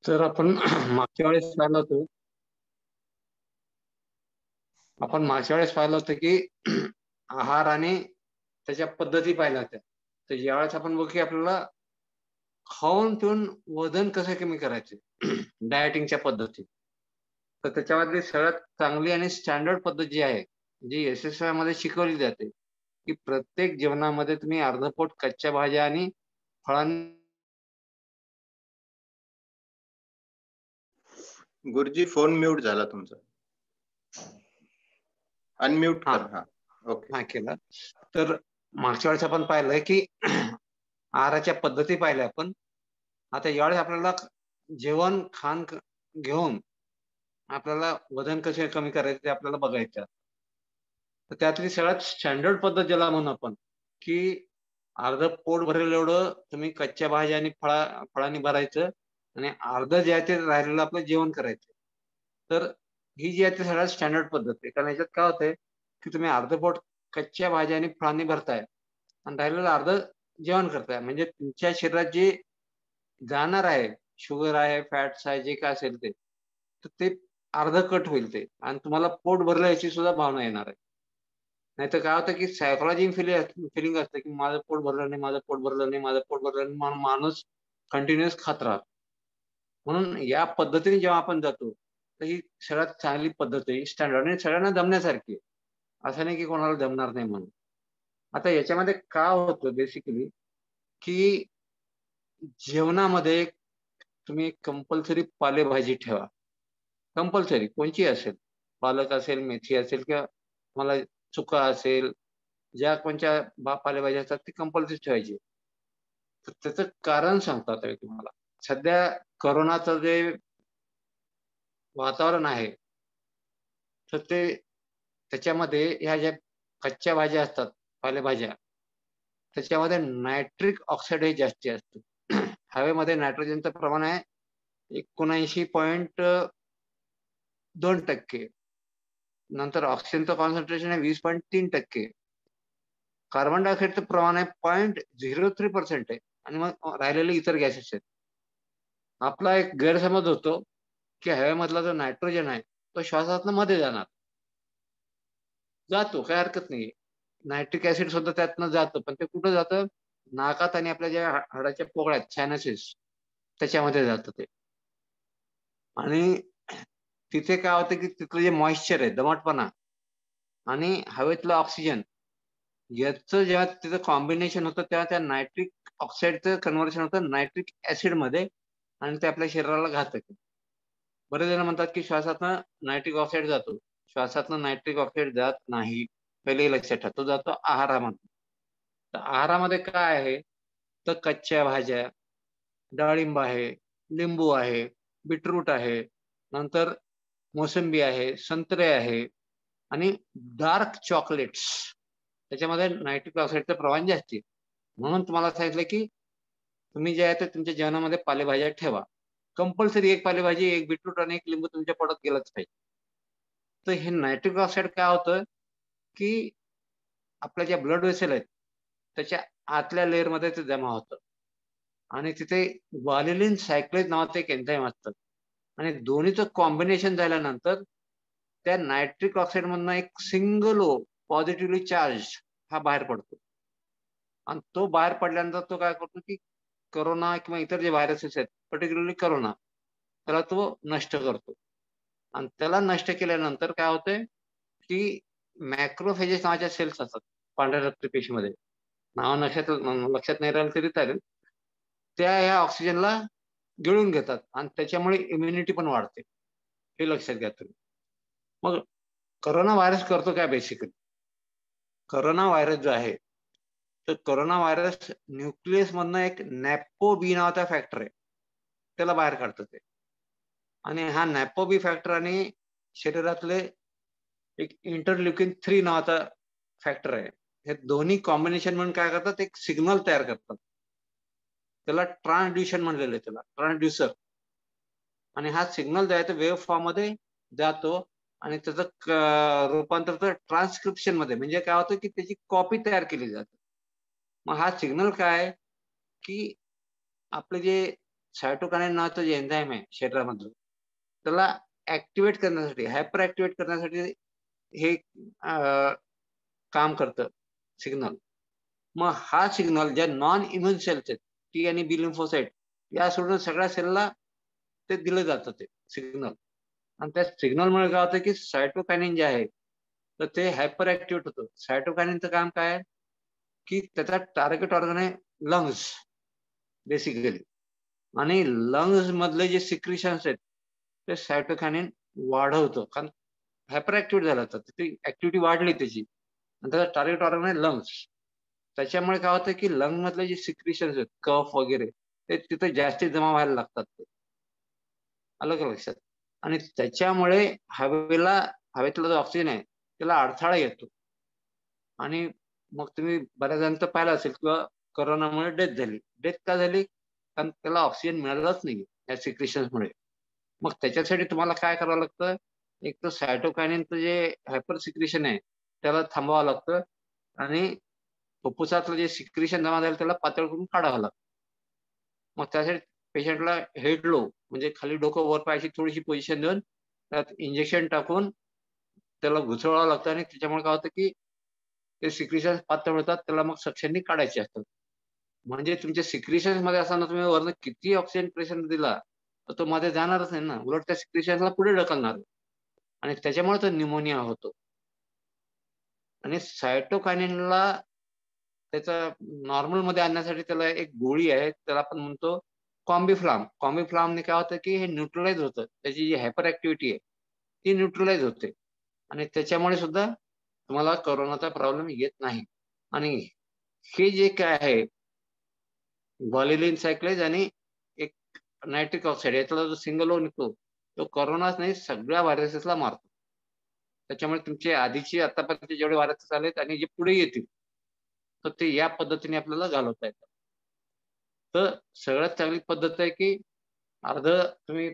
तर आपण मागच्या वेळेस पाहिलं होतं आपण मागच्या वेळेस पाहिलं होतं की आहार आणि त्याच्या पद्धती पाहिल्या होत्या. तर यावेळेस आपण बघू की आपल्याला खाऊन पिऊन वजन कसं कमी करायचे डायटिंगच्या पद्धती. तर त्याच्यामधली सगळ्यात चांगली आणि स्टँडर्ड पद्धत जी आहे, जी एस-एस-आय मध्ये शिकवली जाते, की प्रत्येक जेवणामध्ये तुम्ही अर्धपोट कच्च्या भाज्या आणि फळांनी गुरुजी फोन म्यूट झाला तुमचा. अनम्यूट हां, कर. हा, ओके. हां केलं. तर मागच्या वेळेस आपण पाहिलं की आहाराच्या पद्धती पाहिल्या आपण. आता यावेळेस आपल्याला जेवण खाण घेऊन आपल्याला वजन कसे कमी करायचे ते आपल्याला बघायचं. तर त्यातली सगळ्यात स्टँडर्ड पद्धत ज्याला म्हणू आपण, की अर्धं पोट भरेल एवढं तुम्ही कच्च्या भाज्या आणि फळांनी भरायचं आणि अर्धं जे आहे ते राहिलेलं आपलं जेवण करायचं. तर ही जी आहे ती सगळ्यात स्टँडर्ड पद्धत आहे. कारण याच्यात काय होतंय, की तुम्ही अर्धं पोट कच्च्या भाज्या आणि फळांनी भरताय आणि राहिलेलं अर्धं जेवण करताय. म्हणजे तुमच्या शरीरात जे जाणार आहे, शुगर आहे, फॅट्स आहे, जे काय असेल ते, तर ते अर्धं कट होईल ते आणि तुम्हाला पोट भरलं याची सुद्धा भावना येणार आहे. नाहीतर काय होतं, की सायकॉलॉजिकल फिलिंग असतं, की माझं पोट भरलं नाही, माझं पोट भरलं नाही, माझं पोट भरलं नाही. म्हणून माणूस कंटिन्युअस खात राहतो. म्हणून या पद्धतीने जेव्हा आपण जातो, तर ही सगळ्यात चांगली पद्धत आहे, स्टँडर्ड आणि सगळ्यांना जमण्यासारखी आहे. असं नाही, की कोणाला जमणार नाही म्हणून. आता याच्यामध्ये काय होतं बेसिकली, की जेवणामध्ये तुम्ही कंपल्सरी पालेभाजी ठेवा. कंपल्सरी कोणचीही असेल. पालक असेल, मेथी असेल किंवा मला चुका असेल, ज्या कोणत्या पालेभाज्या असतात ती कंपल्सरी ठेवायची. तर त्याचं कारण सांगतो आता मी तुम्हाला. सध्या कोरोनाचं जे वातावरण आहे, तर ते त्याच्यामध्ये ह्या ज्या कच्च्या भाज्या असतात, पालेभाज्या, त्याच्यामध्ये नायट्रिक ऑक्साईड हे जास्ती असतं. हवेमध्ये नायट्रोजनचं प्रमाण आहे 79.2%. नंतर ऑक्सिजनचं कॉन्सन्ट्रेशन आहे 20.3%. कार्बन डायऑक्साईडचं प्रमाण आहे 0.03% आहे आणि मग राहिलेले इतर गॅसेस आहेत. आपला एक गैरसमज होतो, की हवेमधला जो नायट्रोजन आहे, तो श्वासातनं मध्ये जाणार. जातो, काही हरकत नाहीये. नायट्रिक ॲसिड सुद्धा त्यातनं जातं, पण ते कुठं जातं? नाकात आणि आपल्या ज्या हाडाच्या पोकळ्या आहेत, सायनसेस त्याच्यामध्ये जातं ते. आणि तिथे काय होतं, की तिथलं जे मॉइश्चर आहे, दमटपणा आणि हवेतलं ऑक्सिजन याचं जेव्हा तिथं कॉम्बिनेशन होतं, तेव्हा त्या नायट्रिक ऑक्साईडचं कन्व्हर्शन होतं नायट्रिक ॲसिडमध्ये आणि ते आपल्या शरीराला घातक आहे. बरेच जण म्हणतात, की श्वासातनं नायट्रिक ऑक्साईड जातो. श्वासातनं नायट्रिक ऑक्साईड जात नाही. पहिले हे लक्षात ठेवा. तो जातो आहारामधून. तर आहारामध्ये काय आहे? तर कच्च्या भाज्या, डाळिंब आहे, लिंबू आहे, बीटरूट आहे, नंतर मोसंबी आहे, संत्रे आहे आणि डार्क चॉकलेट्स. त्याच्यामध्ये नायट्रिक ऑक्साईडचं प्रमाण जास्ती आहे. म्हणून तुम्हाला सांगितलं, की तुम्ही जे आहे ते तुमच्या जेवणामध्ये पालेभाज्या ठेवा. कंपल्सरी एक पालेभाजी, एक बीटरूट आणि एक लिंबू तुमच्या पोटात गेलंच पाहिजे. तर हे नायट्रिक ऑक्साईड काय होतं, की आपल्या ज्या ब्लड व्हेसल आहेत, त्याच्या आतल्या लेयरमध्ये ते जमा होतं आणि तिथे ग्वालिलिन सायक्लेज नावाचं एक एन्झाईम असतं आणि दोन्हीचं कॉम्बिनेशन झाल्यानंतर त्या नायट्रिक ऑक्साईडमधनं एक सिंगल ओ पॉझिटिव्हली चार्ज हा बाहेर पडतो आणि तो बाहेर पडल्यानंतर तो काय करतो, की कोरोना किंवा इतर जे व्हायरसेस आहेत, पर्टिक्युलरली कोरोना, त्याला तो नष्ट करतो आणि त्याला नष्ट केल्यानंतर काय होतंय, की मॅक्रोफेजेस नावाच्या सेल्स असतात पांढऱ्या रक्तपेशीमध्ये. नाव लक्षात नाही राहिलं तरी चालेल. त्या ह्या ऑक्सिजनला गिळून घेतात आणि त्याच्यामुळे इम्युनिटी पण वाढते. हे लक्षात घ्या तुम्ही. मग कोरोना व्हायरस करतो काय बेसिकली? कोरोना व्हायरस जो आहे, तर कोरोना व्हायरस न्यूक्लियसमधनं एक नॅपो-बी नावाचा फॅक्टर आहे. त्याला बाहेर काढतं ते. आणि हा नॅपो-बी फॅक्टर आणि शरीरातले एक इंटरल्युकिन 3 नावाचा फॅक्टर आहे. हे दोन्ही कॉम्बिनेशन म्हणून काय करतात, एक सिग्नल तयार करतात. त्याला ट्रान्सड्युशन म्हणलेलं आहे त्याला, ट्रान्सड्युसर. आणि हा सिग्नल जो आहे तो वेव्ह फॉर्ममध्ये जातो आणि त्याचं रूपांतर ट्रान्सक्रिप्शनमध्ये म्हणजे काय होतं, की त्याची कॉपी तयार केली जाते. मग हा सिग्नल काय आहे, की आपले जे सायटोकायनिन नावाचं जे एन्झाईम आहे शरीरामधलं, त्याला ऍक्टिव्हेट करण्यासाठी, हायपर ऍक्टिव्हेट करण्यासाठी हे काम करतं सिग्नल. मग हा सिग्नल ज्या नॉन इम्युन सेल्स आहेत, टी आणि बी लिम्फोसाइट, या सोडून सगळ्या सेलला ते दिलं जातं ते सिग्नल. आणि त्या सिग्नलमुळे काय होतं की सायटोकायनिन जे आहे तर ते हायपर ऍक्टिव्हेट होतं. सायटोकायनिनचं काम काय आहे की त्याचा टार्गेट ऑर्गन आहे लंग्स बेसिकली. आणि लंग्स मधले जे सिक्रिशन्स आहेत ते सायटोकायनिन वाढवतं, कारण हायपर ऍक्टिव्हेट झाला तर ती ऍक्टिव्हिटी वाढली त्याची, आणि त्याचा टार्गेट ऑर्गन आहे लंग्स. त्याच्यामुळे काय होतं की लंग मधले जे सिक्रिशन्स आहेत, कफ वगैरे, ते तिथे जास्ती जमा व्हायला लागतात ते. आलं का लक्षात? आणि त्याच्यामुळे हवेतला जो ऑक्सिजन आहे त्याला अडथळा येतो. आणि मग तुम्ही बऱ्याच जणांचं पाहिलं असेल किंवा कोरोनामुळे डेथ झाली. डेथ का झाली? कारण त्याला ऑक्सिजन मिळालाच नाही या सिक्रेशन्समुळे. मग त्याच्यासाठी तुम्हाला काय करावं लागतं? एक तर सायटोकायनिनचं जे हायपर सिक्रेशन आहे त्याला थांबवावं लागतं, आणि फुफ्फुसातलं जे सिक्रेशन जमा झालं त्याला पातळ करून काढावं लागतं. मग त्यासाठी पेशंटला हेड लो, म्हणजे खाली डोकं वर पायाची थोडीशी पोझिशन देऊन त्यात इंजेक्शन टाकून त्याला घुसळावं लागतं, आणि त्याच्यामुळे काय होतं की ते सिक्रेशन पातळ होतात, त्याला मग सक्शननी काढायचे असतात. म्हणजे तुमच्या सिक्रेशन्स मध्ये असताना तुम्ही वरनं किती ऑक्सिजन प्रेशर दिला तर तो मध्ये जाणारच नाही ना, उलट त्या सिक्रेशनला पुढे ढकलणार, आणि त्याच्यामुळे तो न्यूमोनिया होतो. आणि सायटोकायनिनला त्याचा नॉर्मल मध्ये आणण्यासाठी त्याला एक गोळी आहे, त्याला आपण म्हणतो कॉम्बिफ्लाम. कॉम्बिफ्लामने काय होतं की हे न्यूट्रलाइज होतं, त्याची जी हायपर ऍक्टिव्हिटी आहे ती न्यूट्रलाइज होते, आणि त्याच्यामुळे सुद्धा तुम्हाला कोरोनाचा प्रॉब्लेम येत नाही. आणि हे जे काय आहे ग्वालिलिन सायक्लेज आणि एक नायट्रिक ऑक्साईड, यातला जो सिंगल ओ निघतो तो कोरोनाच नाही सगळ्या व्हायरसेसला मारतो. त्याच्यामुळे तुमचे आधीचे आतापर्यंत जेवढे व्हायरसेस आलेत आणि जे पुढे येतील तर ते या पद्धतीने आपल्याला घालवता येतात. तर सगळ्यात चांगली पद्धत आहे की अर्धं तुम्ही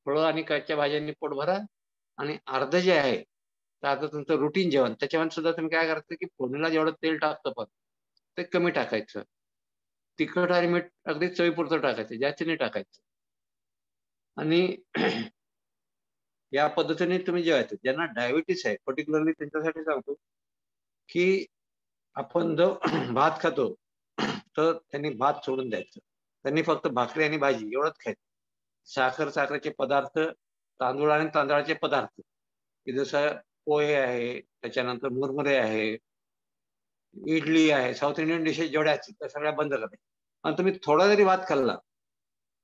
फळं आणि कच्च्या भाज्यांनी पोट भरा, आणि अर्धं जे आहे तर आता तुमचं रुटीन जेवण, त्याच्यामध्ये सुद्धा तुम्ही काय करायचं की फोडणीला जेवढं तेल टाकतं पण ते कमी टाकायचं. तिखट आणि मीठ अगदी चवीपुरतं टाकायचं, जास्त नाही टाकायचं. आणि या पद्धतीने तुम्ही जेवायचं. ज्यांना डायबिटीस आहे पर्टिक्युलरली त्यांच्यासाठी सांगतो की आपण जो भात खातो तर त्यांनी भात सोडून द्यायचं. त्यांनी फक्त भाकरी आणि भाजी एवढंच खायचं. साखरेचे पदार्थ, तांदूळ आणि तांदळाचे पदार्थ, की जसं पोहे आहे, त्याच्यानंतर मुरमुरे आहे, इडली आहे, साऊथ इंडियन डिशेस जेवढ्या असतील त्या सगळ्या बंद करायच्या. आणि तुम्ही थोडा जरी भात खाल्ला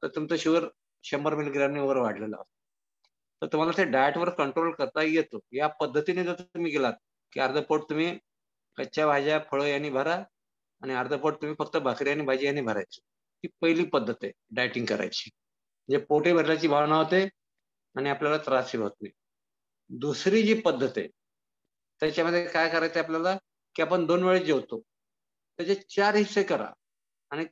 तर तुमचं शुगर 100 मिलीग्रामने वर वाढलेलं असतं. तर तुम्हाला ते डाएटवर कंट्रोल करता येतो. या पद्धतीने जर तुम्ही गेलात, की अर्धं पोट तुम्ही कच्च्या भाज्या, फळं यांनी भरा, आणि अर्धं पोट तुम्ही फक्त भाकरी आणि भाजी यांनी भरायची. ही पहिली पद्धत आहे डायटिंग करायची. म्हणजे पोटही भरल्याची भावना होते आणि आपल्याला त्रासही होत नाही. दुसरी जी पद्धत आहे, त्याच्यामध्ये काय करायचं आपल्याला, की आपण 2 वेळेस जेवतो. त्याचे 4 हिस्से करा, आणि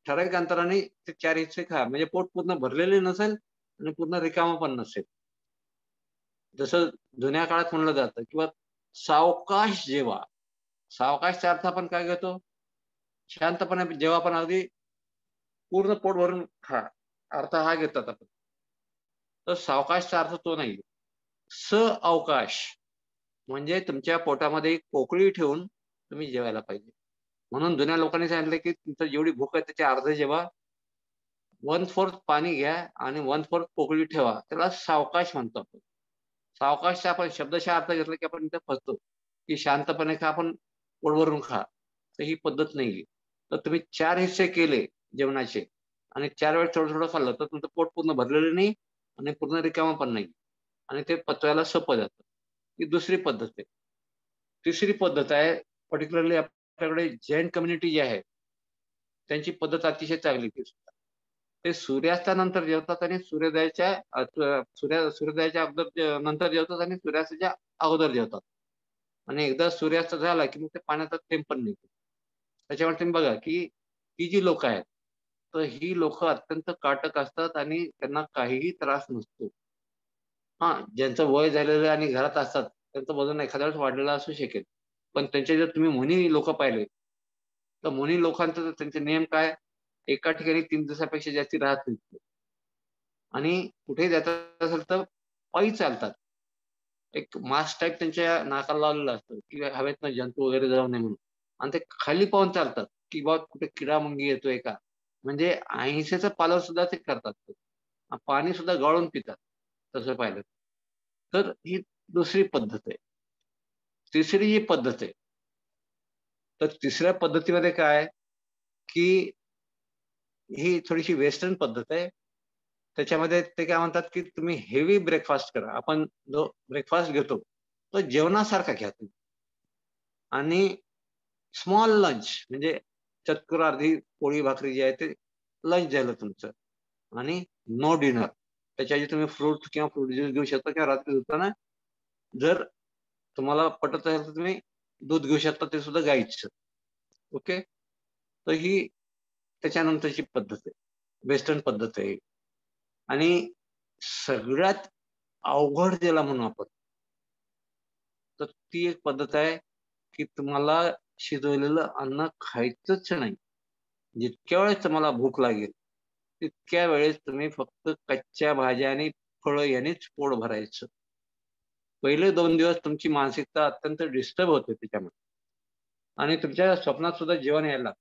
ठराविक अंतराने ते 4 हिस्से खा. म्हणजे पोट पूर्ण भरलेले नसेल आणि पूर्ण रिकामं पण नसेल. जसं जुन्या काळात म्हणलं जातं किंवा सावकाश जेवा. सावकाशचा अर्थ आपण काय घेतो? शांतपणे जेव्हा आपण अगदी पूर्ण पोट भरून खा. अर्थ हा घेतात आपण. तर सावकाशचा अर्थ तो नाहीये. अवकाश म्हणजे तुमच्या पोटामध्ये एक पोकळी ठेवून तुम्ही जेवायला पाहिजे. म्हणून जुन्या लोकांनी सांगितलं, की तुमचं जेवढी भूक आहे त्याचे अर्धे जेवा, 1/4 पाणी घ्या आणि 1/4 पोकळी ठेवा. त्याला सावकाश म्हणतो आपण. सावकाशचा आपण शब्दशः अर्थ घेतला, की आपण इथे फसतो, की शांतपणे खा, आपण पोट भरून खा. तर ही पद्धत नाहीये. तर तुम्ही 4 हिस्से केले जेवणाचे आणि 4 वेळेस थोडं-थोडं खाल्लं, तर तुमचं पोट पूर्ण भरलेलं नाही आणि पूर्ण रिकामं पण नाही, आणि ते पचवायला सोपं जातं. ही दुसरी पद्धत आहे. तिसरी पद्धत आहे, पर्टिक्युलरली आपल्याकडे जैन कम्युनिटी जी आहे, त्यांची पद्धत अतिशय चांगली आहे. ते सूर्यास्तानंतर जेवतात आणि सूर्योदयाच्या अगोदर नंतर जेवतात आणि सूर्यास्ताच्या अगोदर जेवतात. आणि एकदा सूर्यास्त झाला, की मग ते पाण्याचा थेंब पण नाही. त्याच्यामुळे तुम्ही बघा, की ही जी लोकं आहेत, तर ही लोकं अत्यंत काटक असतात आणि त्यांना काहीही त्रास नसतो. हां, ज्यांचं वय झालेलं आहे आणि घरात असतात, त्यांचं वजन एखाद्या वेळेस वाढलेलं असू शकेल. पण त्यांचे जर तुम्ही मुनी लोकं पाहिले, तर मुनी लोकांचा त्यांचे नियम काय? एका ठिकाणी 3 दिवसापेक्षा जास्त राहत नाही. आणि कुठेही जायचं असेल तर पायी चालतात. एक मास्क टाइप त्यांच्या नाकाला लावलेलं असतं, की हवेतनं जंतू वगैरे जाऊ नये म्हणून. आणि ते खाली पाहून चालतात, की बाबा कुठे किडा-मुंगी येतोय का? म्हणजे अहिंसेचं पालन सुद्धा ते करतात. पाणी सुद्धा गाळून पितात, तसं पाहिलं तर. ही दुसरी पद्धत आहे. तिसरी जी पद्धत आहे, तर तिसऱ्या पद्धतीमध्ये काय, की ही थोडीशी वेस्टर्न पद्धत आहे. त्याच्यामध्ये ते काय म्हणतात, की तुम्ही हेवी ब्रेकफास्ट करा. आपण जो ब्रेकफास्ट घेतो, तो जेवणासारखा घ्या तुम्ही. आणि स्मॉल लंच म्हणजे चतकोर अर्धी पोळी भाकरी जी आहे ते लंच झालं तुमचं. आणि नो डिनर. त्याच्याऐवजी तुम्ही फ्रूट किंवा फ्रूट ज्यूस घेऊ शकता किंवा रात्री झोपताना जर तुम्हाला पटत असेल तर तुम्ही दूध घेऊ शकता, ते सुद्धा गाईचं. ओके. तर ही त्याच्यानंतरची पद्धत आहे. वेस्टर्न पद्धत आहे. आणि सगळ्यात अवघड ज्याला म्हणू आपण, तर ती एक पद्धत आहे, की तुम्हाला शिजवलेलं अन्न खायचंच नाही. जितक्या वेळेस तुम्हाला भूक लागेल, तितक्या वेळेस तुम्ही फक्त कच्च्या भाज्या आणि फळं यानेच पोट भरायचं. पहिले 2 दिवस तुमची मानसिकता अत्यंत डिस्टर्ब होते त्याच्यामध्ये. आणि तुमच्या स्वप्नात सुद्धा जेवण यायला लागतं.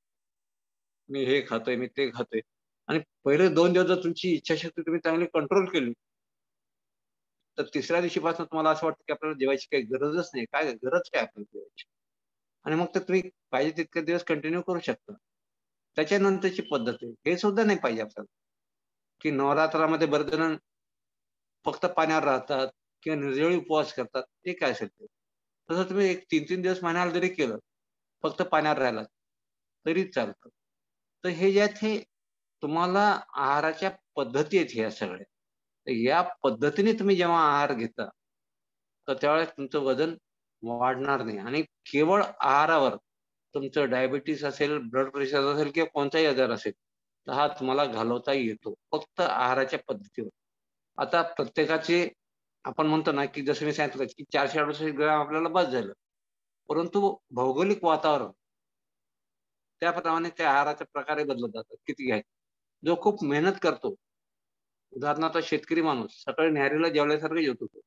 मी हे खातोय, मी ते खातोय. आणि पहिले 2 दिवस जर तुमची इच्छाशक्ती तुम्ही चांगली कंट्रोल केली, तर तिसऱ्या दिवशीपासून तुम्हाला असं वाटतं, की आपल्याला जेवायची काही गरजच नाही. काय गरज काय आपल्याला जेवायची? आणि मग तर तुम्ही पाहिजे तितके दिवस कंटिन्यू करू शकता. त्याच्यानंतरची पद्धत आहे. हे सुद्धा नाही पाहिजे आपल्याला, की नवरात्रामध्ये बरेच जण फक्त पाण्यावर राहतात किंवा निर्जळी उपवास करतात. ते काय असेल ते. तसं तुम्ही एक 3-3 दिवस महिन्याला जरी केलं, फक्त पाण्यावर राहिलात, तरी चालतं. तर हे जे आहेत हे तुम्हाला आहाराच्या पद्धती आहेत ह्या सगळ्या. तर या पद्धतीने तुम्ही जेव्हा आहार घेता, तर त्यावेळेस तुमचं वजन वाढणार नाही. आणि केवळ आहारावर तुमचं डायबिटीज असेल, ब्लड प्रेशर असेल किंवा कोणताही आजार असेल, तर हा तुम्हाला घालवता येतो. फक्त आहाराच्या पद्धतीवर. आता प्रत्येकाचे आपण म्हणतो ना, की जसं मी सांगितलं, की 468 ग्रॅम आपल्याला बस झालं. परंतु भौगोलिक वातावरण त्याप्रमाणे त्या आहाराच्या प्रकारे बदलत जातात. किती घ्यायचे. जो खूप मेहनत करतो, उदाहरणार्थ शेतकरी माणूस सकाळी न्याहारीला जेवल्यासारखं जेवतो तो.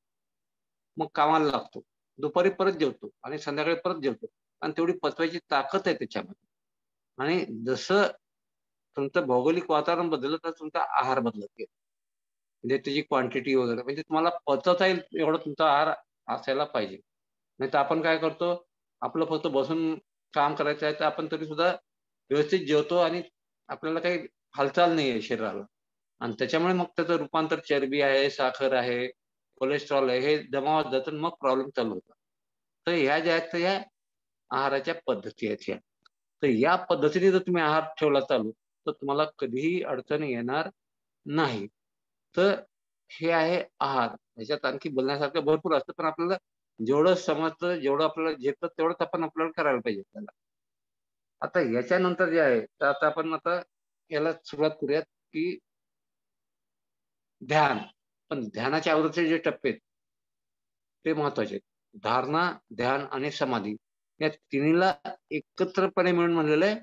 मग कामाला लागतो. दुपारी परत जेवतो आणि संध्याकाळी परत जेवतो. आणि तेवढी पचवायची ताकद आहे त्याच्यामध्ये. आणि जसं तुमचं भौगोलिक वातावरण बदललं, तर तुमचा आहार बदलत गेला. म्हणजे त्याची क्वांटिटी वगैरे म्हणजे तुम्हाला पचवता येईल एवढा तुमचा आहार असायला पाहिजे. नाहीतर आपण काय करतो, आपलं फक्त बसून काम करायचं आहे, तर आपण तरी सुद्धा व्यवस्थित जेवतो आणि आपल्याला काही हालचाल नाहीये शरीराला. आणि त्याच्यामुळे मग त्याचं रूपांतर चरबी आहे, साखर आहे, कोलेस्टेरॉल आहे, हे जमा होत जातं आणि मग प्रॉब्लेम चालू होतात. तर ह्या ज्या आहेत, ह्या आहाराच्या पद्धती आहेत ह्या. तर या पद्धतीने जर तुम्ही आहार ठेवला चालू, तर तुम्हाला कधीही अडचण येणार नाही. तर हे आहे आहार. ह्याच्यात आणखी बोलण्यासारखं भरपूर असतं, पण आपल्याला जेवढं समजतं, जेवढं आपल्याला झेपतं, तेवढंच आपण आपल्याला करायला पाहिजे त्याला. आता याच्यानंतर जे आहे, तर आता आपण याला सुरुवात करूयात, की ध्यान. पण ध्यानाच्या अगोदरचे जे टप्पे आहेत, ते महत्त्वाचे आहेत. धारणा, ध्यान आणि समाधी या तिन्हीला एकत्रपणे मिळून म्हणलेलं आहे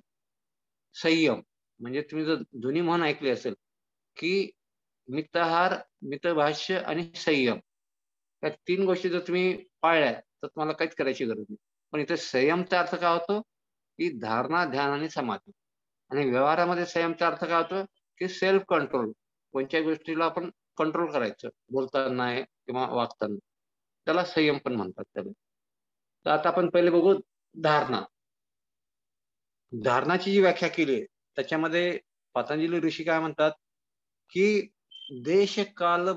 संयम. म्हणजे तुम्ही जर जुनी म्हण ऐकली असेल, की मिताहार, मितभाष्य आणि संयम. या 3 गोष्टी जर तुम्ही पाळल्या, तर तुम्हाला काहीच करायची गरज नाही. पण इथे संयमचा अर्थ काय होतो, की धारणा, ध्यान आणि समाधी. आणि व्यवहारामध्ये संयमचा अर्थ काय होतो, की सेल्फ कंट्रोल. कोणत्याही गोष्टीला आपण कंट्रोल करायचं. बोलताना किंवा वागताना. त्याला संयम पण म्हणतात त्याला. तर आता आपण पहिले बघू धारणा. धारणाची जी व्याख्या केली आहे, त्याच्यामध्ये पतंजली ऋषी काय म्हणतात, की देश, काल,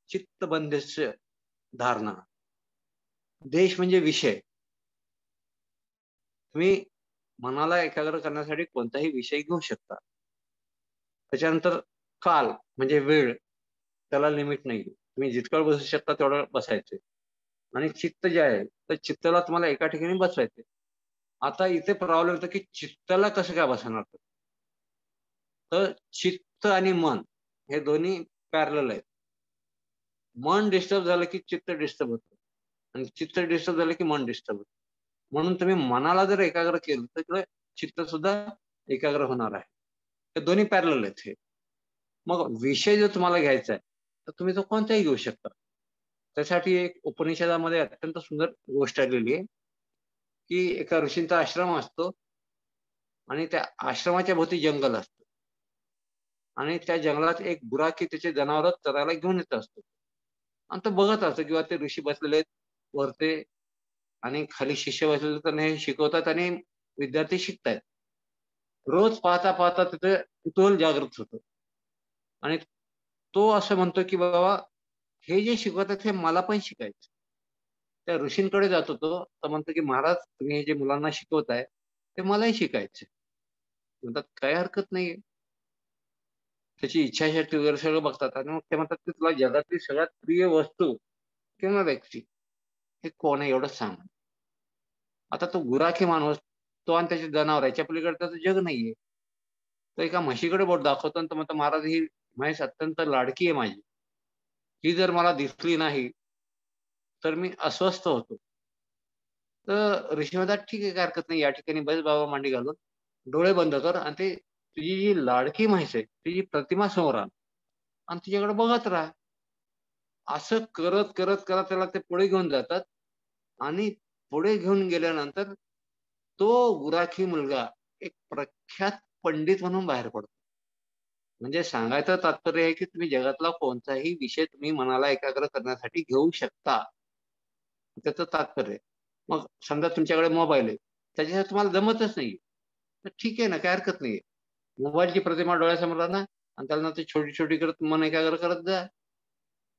चित्तबंधस्य धारणा. देश म्हणजे विषय. तुम्ही मनाला एकाग्र करण्यासाठी कोणताही विषय घेऊ शकता. त्याच्यानंतर काल म्हणजे वेळ, त्याला लिमिट नाही. तुम्ही जितका वेळ बसू शकता तेवढा वेळ बसायचे. आणि चित्त जे आहे, तर चित्ताला तुम्हाला एका ठिकाणी बसवायचे. आता इथे प्रॉब्लेम येतो, की चित्ताला कसं काय बसवणार? तर चित्त आणि मन हे दोन्ही पॅरलल आहेत. मन डिस्टर्ब झालं, की चित्त डिस्टर्ब होतं. आणि चित्त डिस्टर्ब झालं, की मन डिस्टर्ब होतं. म्हणून तुम्ही मनाला जर एकाग्र केलं, तर चित्त सुद्धा एकाग्र होणार आहे. हे दोन्ही पॅरलल आहेत हे. मग विषय जर तुम्हाला घ्यायचा आहे, तर तुम्ही तो कोणताही घेऊ शकता. त्यासाठी एक उपनिषदामध्ये अत्यंत सुंदर गोष्ट आलेली आहे, की एका ऋषींचा आश्रम असतो आणि त्या आश्रमाच्या भोवती जंगल असतं आणि त्या जंगलात एक गुराखी त्याचे जनावर चरायला घेऊन येत असतो आणि तो बघत असतो किंवा ते ऋषी बसलेले आहेत वरते आणि खाली शिष्य बसलेले त्यांना हे शिकवतात आणि विद्यार्थी शिकतायत. रोज पाहता पाहता तिथे कुतूहल जागृत होतं आणि तो असं म्हणतो की बाबा हे जे शिकवतात हे मला पण शिकायचं. त्या ऋषींकडे जातो तो, तर म्हणतो की महाराज तुम्ही हे जे मुलांना शिकवताय ते मलाही शिकायचं. म्हणतात काही हरकत नाहीये. त्याची इच्छाशक्ती वगैरे सगळं बघतात आणि मग ते म्हणतात की तुला जगातली सगळ्यात प्रिय वस्तू किंवा व्यक्ती हे कोण आहे एवढं सांग. आता तो गुराखी माणूस तो आणि त्याचे जनावर याच्या पलीकडे त्याचं जग नाहीये. तो एका म्हशीकडे बोट दाखवतो आणि तो म्हणतो महाराज ही म्हैस अत्यंत लाडकी आहे माझी. ही जर मला दिसली नाही तर मी अस्वस्थ होतो. तर ऋषी म्हणतात ठीक आहे काही हरकत नाही या ठिकाणी बस बाबा मांडी घालून डोळे बंद कर आणि ते तुझी जी लाडकी म्हैस आहे तिची प्रतिमा समोर आण आणि तिच्याकडे बघत राहा. असं करत करत करत त्याला ते पुढे घेऊन जातात आणि पुढे घेऊन गेल्यानंतर तो गुराखी मुलगा एक प्रख्यात पंडित म्हणून बाहेर पडतो. म्हणजे सांगायचं तात्पर्य आहे की तुम्ही जगातला कोणताही विषय तुम्ही मनाला एकाग्र करण्यासाठी घेऊ शकता. त्याचं तात्पर्य आहे. मग समजा तुमच्याकडे मोबाईल आहे. त्याच्याशिवाय तुम्हाला जमतच नाहीये. तर ठीक आहे ना, काही हरकत नाहीये. मोबाईलची प्रतिमा डोळ्यासमोर आणा आणि त्याला नंतर छोटी-छोटी करत मन एकाग्र करत जा.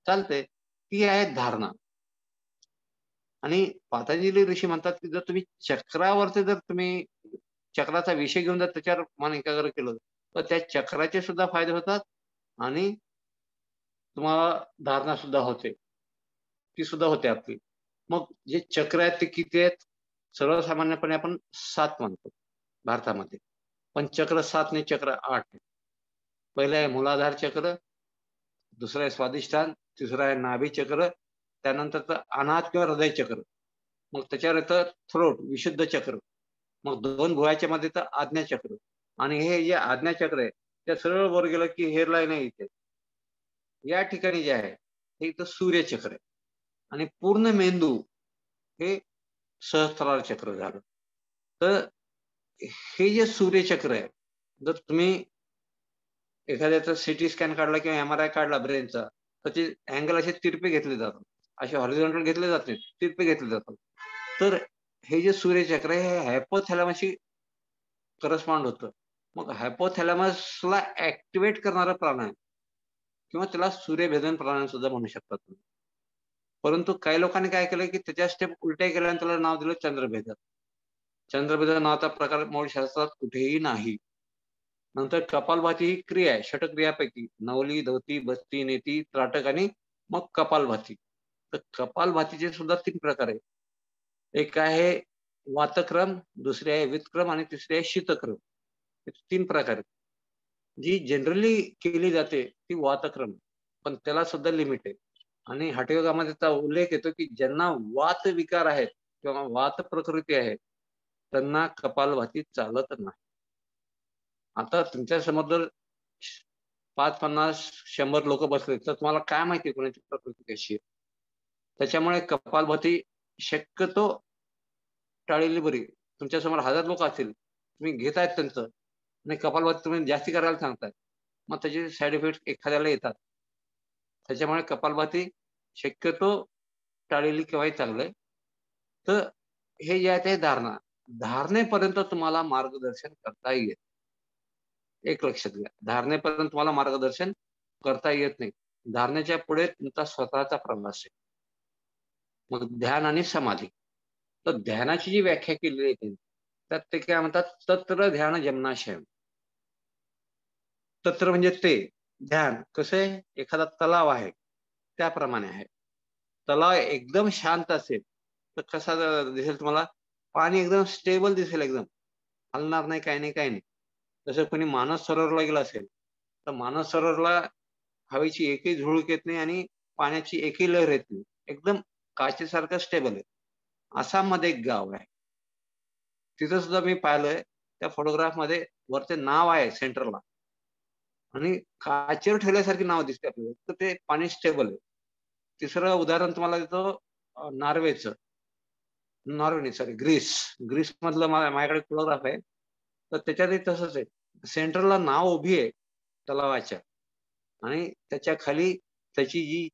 चालतंय. ती आहे धारणा. आणि पतंजली ऋषी म्हणतात, की जर तुम्ही चक्रावरती जर तुम्ही चक्राचा विषय घेऊन जर त्याच्यावर मन एकाग्र केलं, तर त्या चक्राचे सुद्धा फायदे होतात आणि तुम्हाला धारणा सुद्धा होते. ती सुद्धा होते आपली. मग जे चक्र आहेत ते किती आहेत? सर्वसामान्यपणे आपण 7 म्हणतो भारतामध्ये. पण चक्र 7 नाही, चक्र 8 आहे. पहिलं आहे मूलाधार चक्र, दुसरं आहे स्वादिष्ठान, तिसरं आहे नाभी चक्र, त्यानंतरचं अनाहत किंवा हृदय चक्र. मग त्याच्यावर येतं थ्रोट, विशुद्ध चक्र. मग 2 भुवयाच्या मध्ये येतं आज्ञा चक्र आणि हे जे आज्ञा चक्र आहे, ते सरळ वर गेलं की हेअर लाईन आहे इथे. या ठिकाणी जे आहे, हे इथं सूर्यचक्र आहे आणि पूर्ण मेंदू हे सहस्त्रार चक्र झालं. तर हे जे सूर्यचक्र आहे, जर तुम्ही एखाद्याचा सीटी स्कॅन काढला किंवा एम-आर-आय काढला ब्रेनचा, तर ते अँगल असे तिरपे घेतले जातात. असे हॉरिझॉन्टल घेतले जात नाहीत, तिरपे घेतले जातात. तर हे जे सूर्यचक्र आहे, हे हायपोथॅलॅमसशी करस्पॉन्ड होतं. मग हायपोथॅलॅमसला ॲक्टिव्हेट करणारा प्राणायाम किंवा त्याला सूर्यभेदन प्राणायाम सुद्धा म्हणू शकता तुम्ही. परंतु काही लोकांनी काय केलं, की त्याच्या स्टेप उलट्या केल्या आणि त्याला नाव दिलं चंद्रभेदन. चंद्रभेदन नावाचा प्रकार मौलशास्त्रात कुठेही नाही. नंतर कपालभाती ही क्रिया आहे षटक्रियापैकी नवली, धोती, बस्ती, नेती, त्राटक आणि मग कपालभाती. तर कपालभातीचे सुद्धा 3 प्रकार आहेत. एक आहे वातक्रम, दुसरी आहे वितक्रम आणि तिसरी आहे शीतक्रम. हे 3 प्रकार आहेत. जी जनरली केली जाते ती वातक्रम, पण त्याला सुद्धा लिमिट आहे. आणि हठयोगामध्ये त्याचा उल्लेख येतो, की ज्यांना वात विकार आहेत किंवा वात प्रकृती आहे, त्यांना कपालभाती चालत नाही. आता तुमच्या समोर जर 5, 50, 100 लोकं बसले, तर तुम्हाला काय माहिती कोणाची प्रकृती कशी आहे? त्याच्यामुळे कपालभाती शक्यतो टाळलेली बरी. तुमच्यासमोर 1000 लोकं असतील, तुम्ही घेतायत त्यांचं आणि कपालभाती तुम्ही जास्ती करायला सांगताय. मग त्याचे साइड इफेक्ट्स एखाद्याला येतात. त्याच्यामुळे कपालभाती शक्यतो टाळलेली केव्हाही चांगलं आहे. तर हे जे आहे ते धारणा. धारणेपर्यंत तुम्हाला मार्गदर्शन करता येईल. एक लक्षात घ्या. धारणेपर्यंत तुम्हाला मार्गदर्शन करता येत नाही. धारणेच्या पुढे तुमचा स्वतःचा प्रवास आहे. मग ध्यान आणि समाधी. तर ध्यानाची जी व्याख्या केलेली आहे त्यांनी, त्यात ते काय म्हणतात, तत्र ध्यान जमनाशयम. तत्र म्हणजे ते ध्यान कसं आहे, एखादा तलाव आहे, त्याप्रमाणे आहे. तलाव एकदम शांत असेल, तर कसा दिसेल तुम्हाला? पाणी एकदम स्टेबल दिसेल एकदम. हलणार नाही, काही नाही, काही नाही. जसं कोणी मानस सरोवरला गेला असेल, तर मानस सरोवरला हवेची एकही झुळूक येत नाही आणि पाण्याची एकही लहर येत नाही. एकदम काचेसारखं स्टेबल आहे. आसाममध्ये एक गाव आहे. तिथं सुद्धा मी पाहिलंय, त्या फोटोग्राफमध्ये वरती नाव आहे सेंटरला. आणि काचेवर ठेवल्यासारखी नाव दिसते आपल्याला, तर ते पाणी स्टेबल आहे. तिसरं उदाहरण तुम्हाला देतो नॉर्वेचं. नॉर्वे नाही, सॉरी, ग्रीस. ग्रीस मधलं माझ्याकडे फोटोग्राफ आहे. तर त्याच्यातही तसंच आहे. सेंटरला नाव उभी आहे तलावाच्या आणि त्याच्या खाली त्याची जी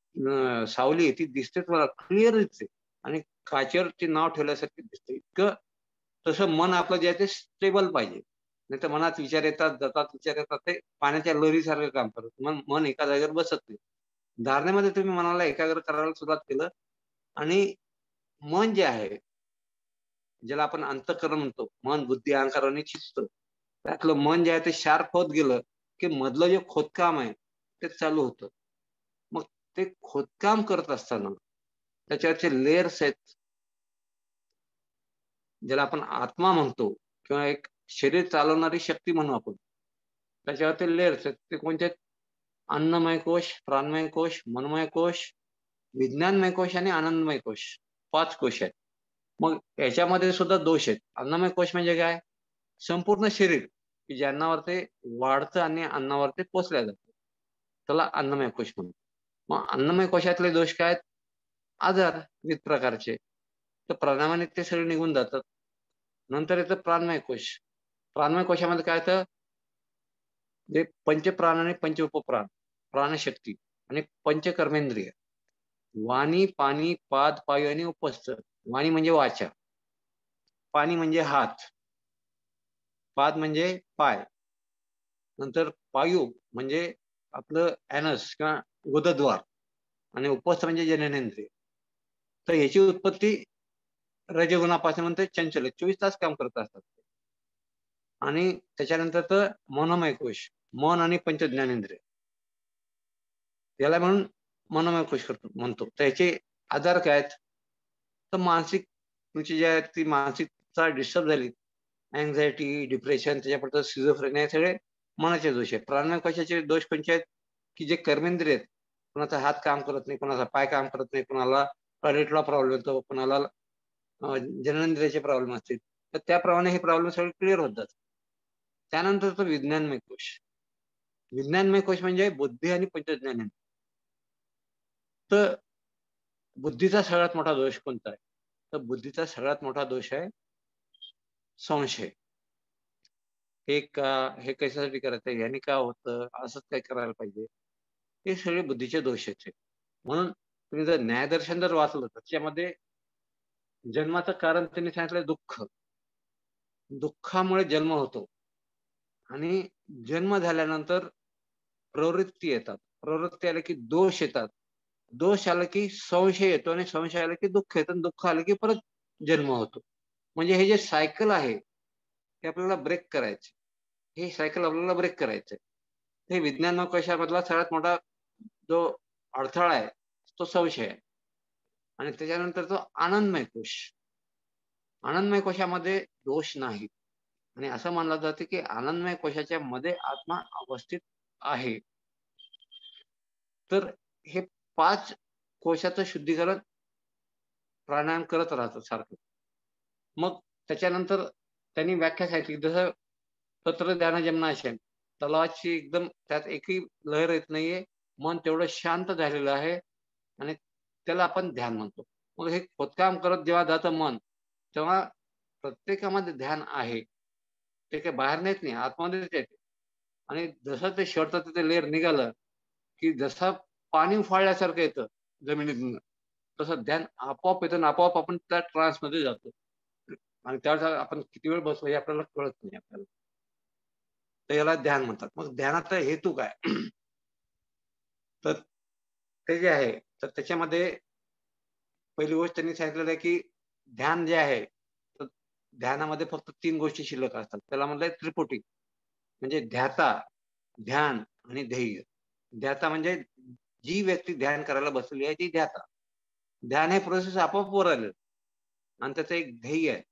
सावली आहे ती दिसते तुम्हाला, क्लिअर दिसते आणि काचेवर ते नाव ठेवल्यासारखे दिसते. इतकं तसं मन आपलं जे आहे ते स्टेबल पाहिजे. नाही तर मनात विचार येतात, जातात, विचार येतात, ते पाण्याच्या लहरीसारखं काम करत. मन एका जागेवर बसत नाही. धारणेमध्ये तुम्ही मनाला एकाग्र करायला सुरुवात केलं आणि मन जे आहे, ज्याला आपण अंतःकरण म्हणतो, मन, बुद्धी, अहंकार आणि चित्त, त्यातलं मन जे आहे ते शार्प होत गेलं, की मधलं जे खोदकाम आहे ते चालू होतं. मग ते खोदकाम करत असताना त्याच्यावरचे लेयर्स आहेत, ज्याला आपण आत्मा म्हणतो किंवा एक शरीर चालवणारी शक्ती म्हणू आपण. त्याच्यावरती लेयर्स आहेत. ते कोणते आहेत? अन्नमय कोश, प्राणमय कोश, मनमय कोश, विज्ञानमय कोश आणि आनंदमय कोश. 5 कोश आहेत. मग याच्यामध्ये सुद्धा दोष आहेत. अन्नमय कोश म्हणजे काय? संपूर्ण शरीर, की जे अन्नावर ते वाढतं आणि अन्नावर ते पोचल्या जातं. त्याला अन्नमय कोश म्हणतात. मग अन्नमय कोशातले दोष काय आहेत? आजार विविध प्रकारचे. तर प्राणायामाने ते सगळे निघून जातात. नंतर येतं प्राणमय कोश. प्राणमय कोशामध्ये काय येतं? जे पंचप्राण आणि पंच उपप्राण, प्राणशक्ती आणि पंचकर्मेंद्रिय, वाणी, पाणी, पाद, पायू आणि उपस्थ. वाणी म्हणजे वाचा, पाणी म्हणजे हात, पाद म्हणजे पाय, नंतर पायू म्हणजे आपलं ॲनस किंवा गुदद्वार आणि उपस्थ म्हणजे जननेंद्रिय. तर याची उत्पत्ती रजोगुणापासून म्हणते चंचल आहे. 24 तास काम करत असतात. आणि त्याच्यानंतर तर मनोमय कोश, मन आणि पंच ज्ञानेंद्रिय. याला म्हणून मनोमय कोश म्हणतो. तर याचे आजार काय आहेत? तर मानसिक तुमची जी आहे ती मानसिकता डिस्टर्ब झाली, अँक्झायटी, डिप्रेशन, त्याच्यानंतर सिझोफ्रेनिया, हे सगळे मनाचे दोष आहेत. प्राणमय कोशाचे दोष कोणते आहेत? की जे कर्मेंद्रिय आहेत, कोणाचा हात काम करत नाही, कोणाचा पाय काम करत नाही, कोणाला टॉयलेटला प्रॉब्लेम येतो, कोणाला जननेंद्रियाचे प्रॉब्लेम असतील. तर त्याप्रमाणे हे प्रॉब्लेम सगळे क्लिअर होत जातात. त्यानंतर तो विज्ञानमय कोश. विज्ञानमय कोश म्हणजे बुद्धी आणि पंचज्ञानेंद्रिय. तर बुद्धीचा सगळ्यात मोठा दोष कोणता आहे? तर बुद्धीचा सगळ्यात मोठा दोष आहे संशय. हे का? हे कशासाठी करायचं? ह्याने का होतं? असंच काय करायला पाहिजे? हे सगळे बुद्धीचे दोष आहेत. म्हणून तुम्ही जर न्यायदर्शन जर वाचलं तर त्याच्यामध्ये जन्माचं कारण त्यांनी सांगितलं दुःख. दुःखामुळे जन्म होतो आणि जन्म झाल्यानंतर प्रवृत्ती येतात. प्रवृत्ती आल्या की दोष येतात. दोष आला की संशय येतो आणि संशय आला की दुःख येतं आणि दुःख आलं की परत जन्म होतो. म्हणजे हे जे सायकल आहे, ते आपल्याला ब्रेक करायचे. हे सायकल आपल्याला ब्रेक करायचंय. हे विज्ञान कोशामधला सगळ्यात मोठा जो अडथळा आहे, तो संशय आहे. आणि त्याच्यानंतर तो आनंदमय कोश. आनंदमय कोशामध्ये दोष नाही आणि असं मानलं जातं की आनंदमय कोशाच्या मध्ये आत्मा अवस्थित आहे. तर हे 5 कोशाचं शुद्धीकरण प्राणायाम करत राहतो सारखं. मग त्याच्यानंतर त्यांनी व्याख्या सांगितली, जसं तत्र ध्यान जमनाशयन, तलावाची एकदम त्यात एकही लहर येत नाहीये. मन तेवढं शांत झालेलं आहे आणि त्याला आपण ध्यान म्हणतो. मग हे खोदकाम करत जेव्हा जातं मन, तेव्हा प्रत्येकामध्ये ध्यान आहे. ते काही बाहेर नेत नाही, आतमध्येच येते. आणि जसं ते शेवटचं ते लेयर निघालं, की जसं पाणी उफाळल्यासारखं येतं जमिनीतून, तसं ध्यान आपोआप येतं आणि आपोआप आपण त्या ट्रान्समध्ये जातो. आणि त्यावेळेस आपण किती वेळ बसलो हे आपल्याला कळत नाही आपल्याला. तर याला ध्यान म्हणतात. मग ध्यानाचा हेतू काय? तर ते जे आहे, तर त्याच्यामध्ये पहिली गोष्ट त्यांनी सांगितलेलं आहे, की ध्यान जे आहे, तर ध्यानामध्ये फक्त 3 गोष्टी शिल्लक असतात. त्याला म्हणलंय त्रिपुटी. म्हणजे ध्याता, ध्यान आणि ध्येय. ध्याता म्हणजे जी व्यक्ती ध्यान करायला बसलेली आहे ती ध्याता. ध्यान हे प्रोसेस आपोआप वर आलं आणि त्याचं एक ध्येय आहे.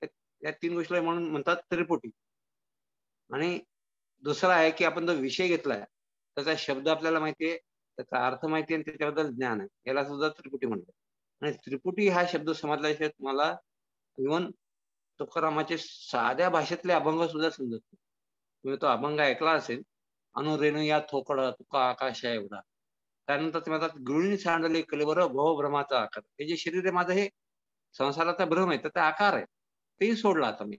तर या 3 गोष्टीला म्हणून म्हणतात त्रिपुटी. आणि दुसरा आहे, की आपण जो विषय घेतलाय, त्याचा शब्द आपल्याला माहिती आहे, त्याचा अर्थ माहिती आहे आणि त्याच्याबद्दल ज्ञान आहे. याला सुद्धा त्रिपुटी म्हणतात. आणि त्रिपुटी हा शब्द समजल्याशिवाय तुम्हाला इव्हन तुकारामाचे साध्या भाषेतले अभंग सुद्धा समजत नाही. तुम्ही तो अभंग ऐकला असेल, अनुरेणू या थोकड तुका आकाश आहे एवढा. त्यानंतर ते म्हणतात गृहिणी सांडले कलेवर भवभ्रमाचा आकार. हे जे शरीर आहे माझं हे संसाराचा भ्रम आहे, त्याचा आकार आहे. तेही सोडलं आता मी.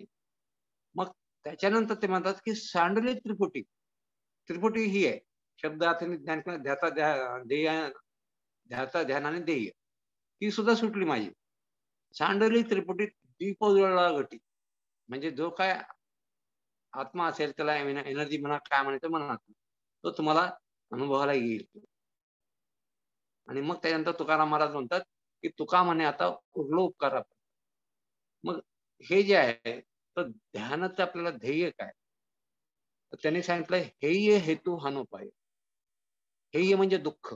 मग त्याच्यानंतर ते म्हणतात, की सांडली त्रिपुटी. त्रिपुटी ही आहे. शब्द अर्थाने ज्ञान किंवा ध्येय ध्याता ध्यान आणि ध्येय. ती सुद्धा सुटली माझी. सांडली त्रिपुटी दीप उजळला गटी. म्हणजे जो काय आत्मा असेल त्याला एनर्जी म्हणा, काय म्हणायचं म्हणा, तो तुम्हाला अनुभवायला येईल. आणि मग त्यानंतर तुकाराम महाराज म्हणतात, की तुका म्हणे आता उरलो उपकारा. मग हे जे आहे तर ध्यानाचं आपल्याला ध्येय काय? तर त्यांनी सांगितलं हेय हेतू हानोपाय. हेय म्हणजे दुःख.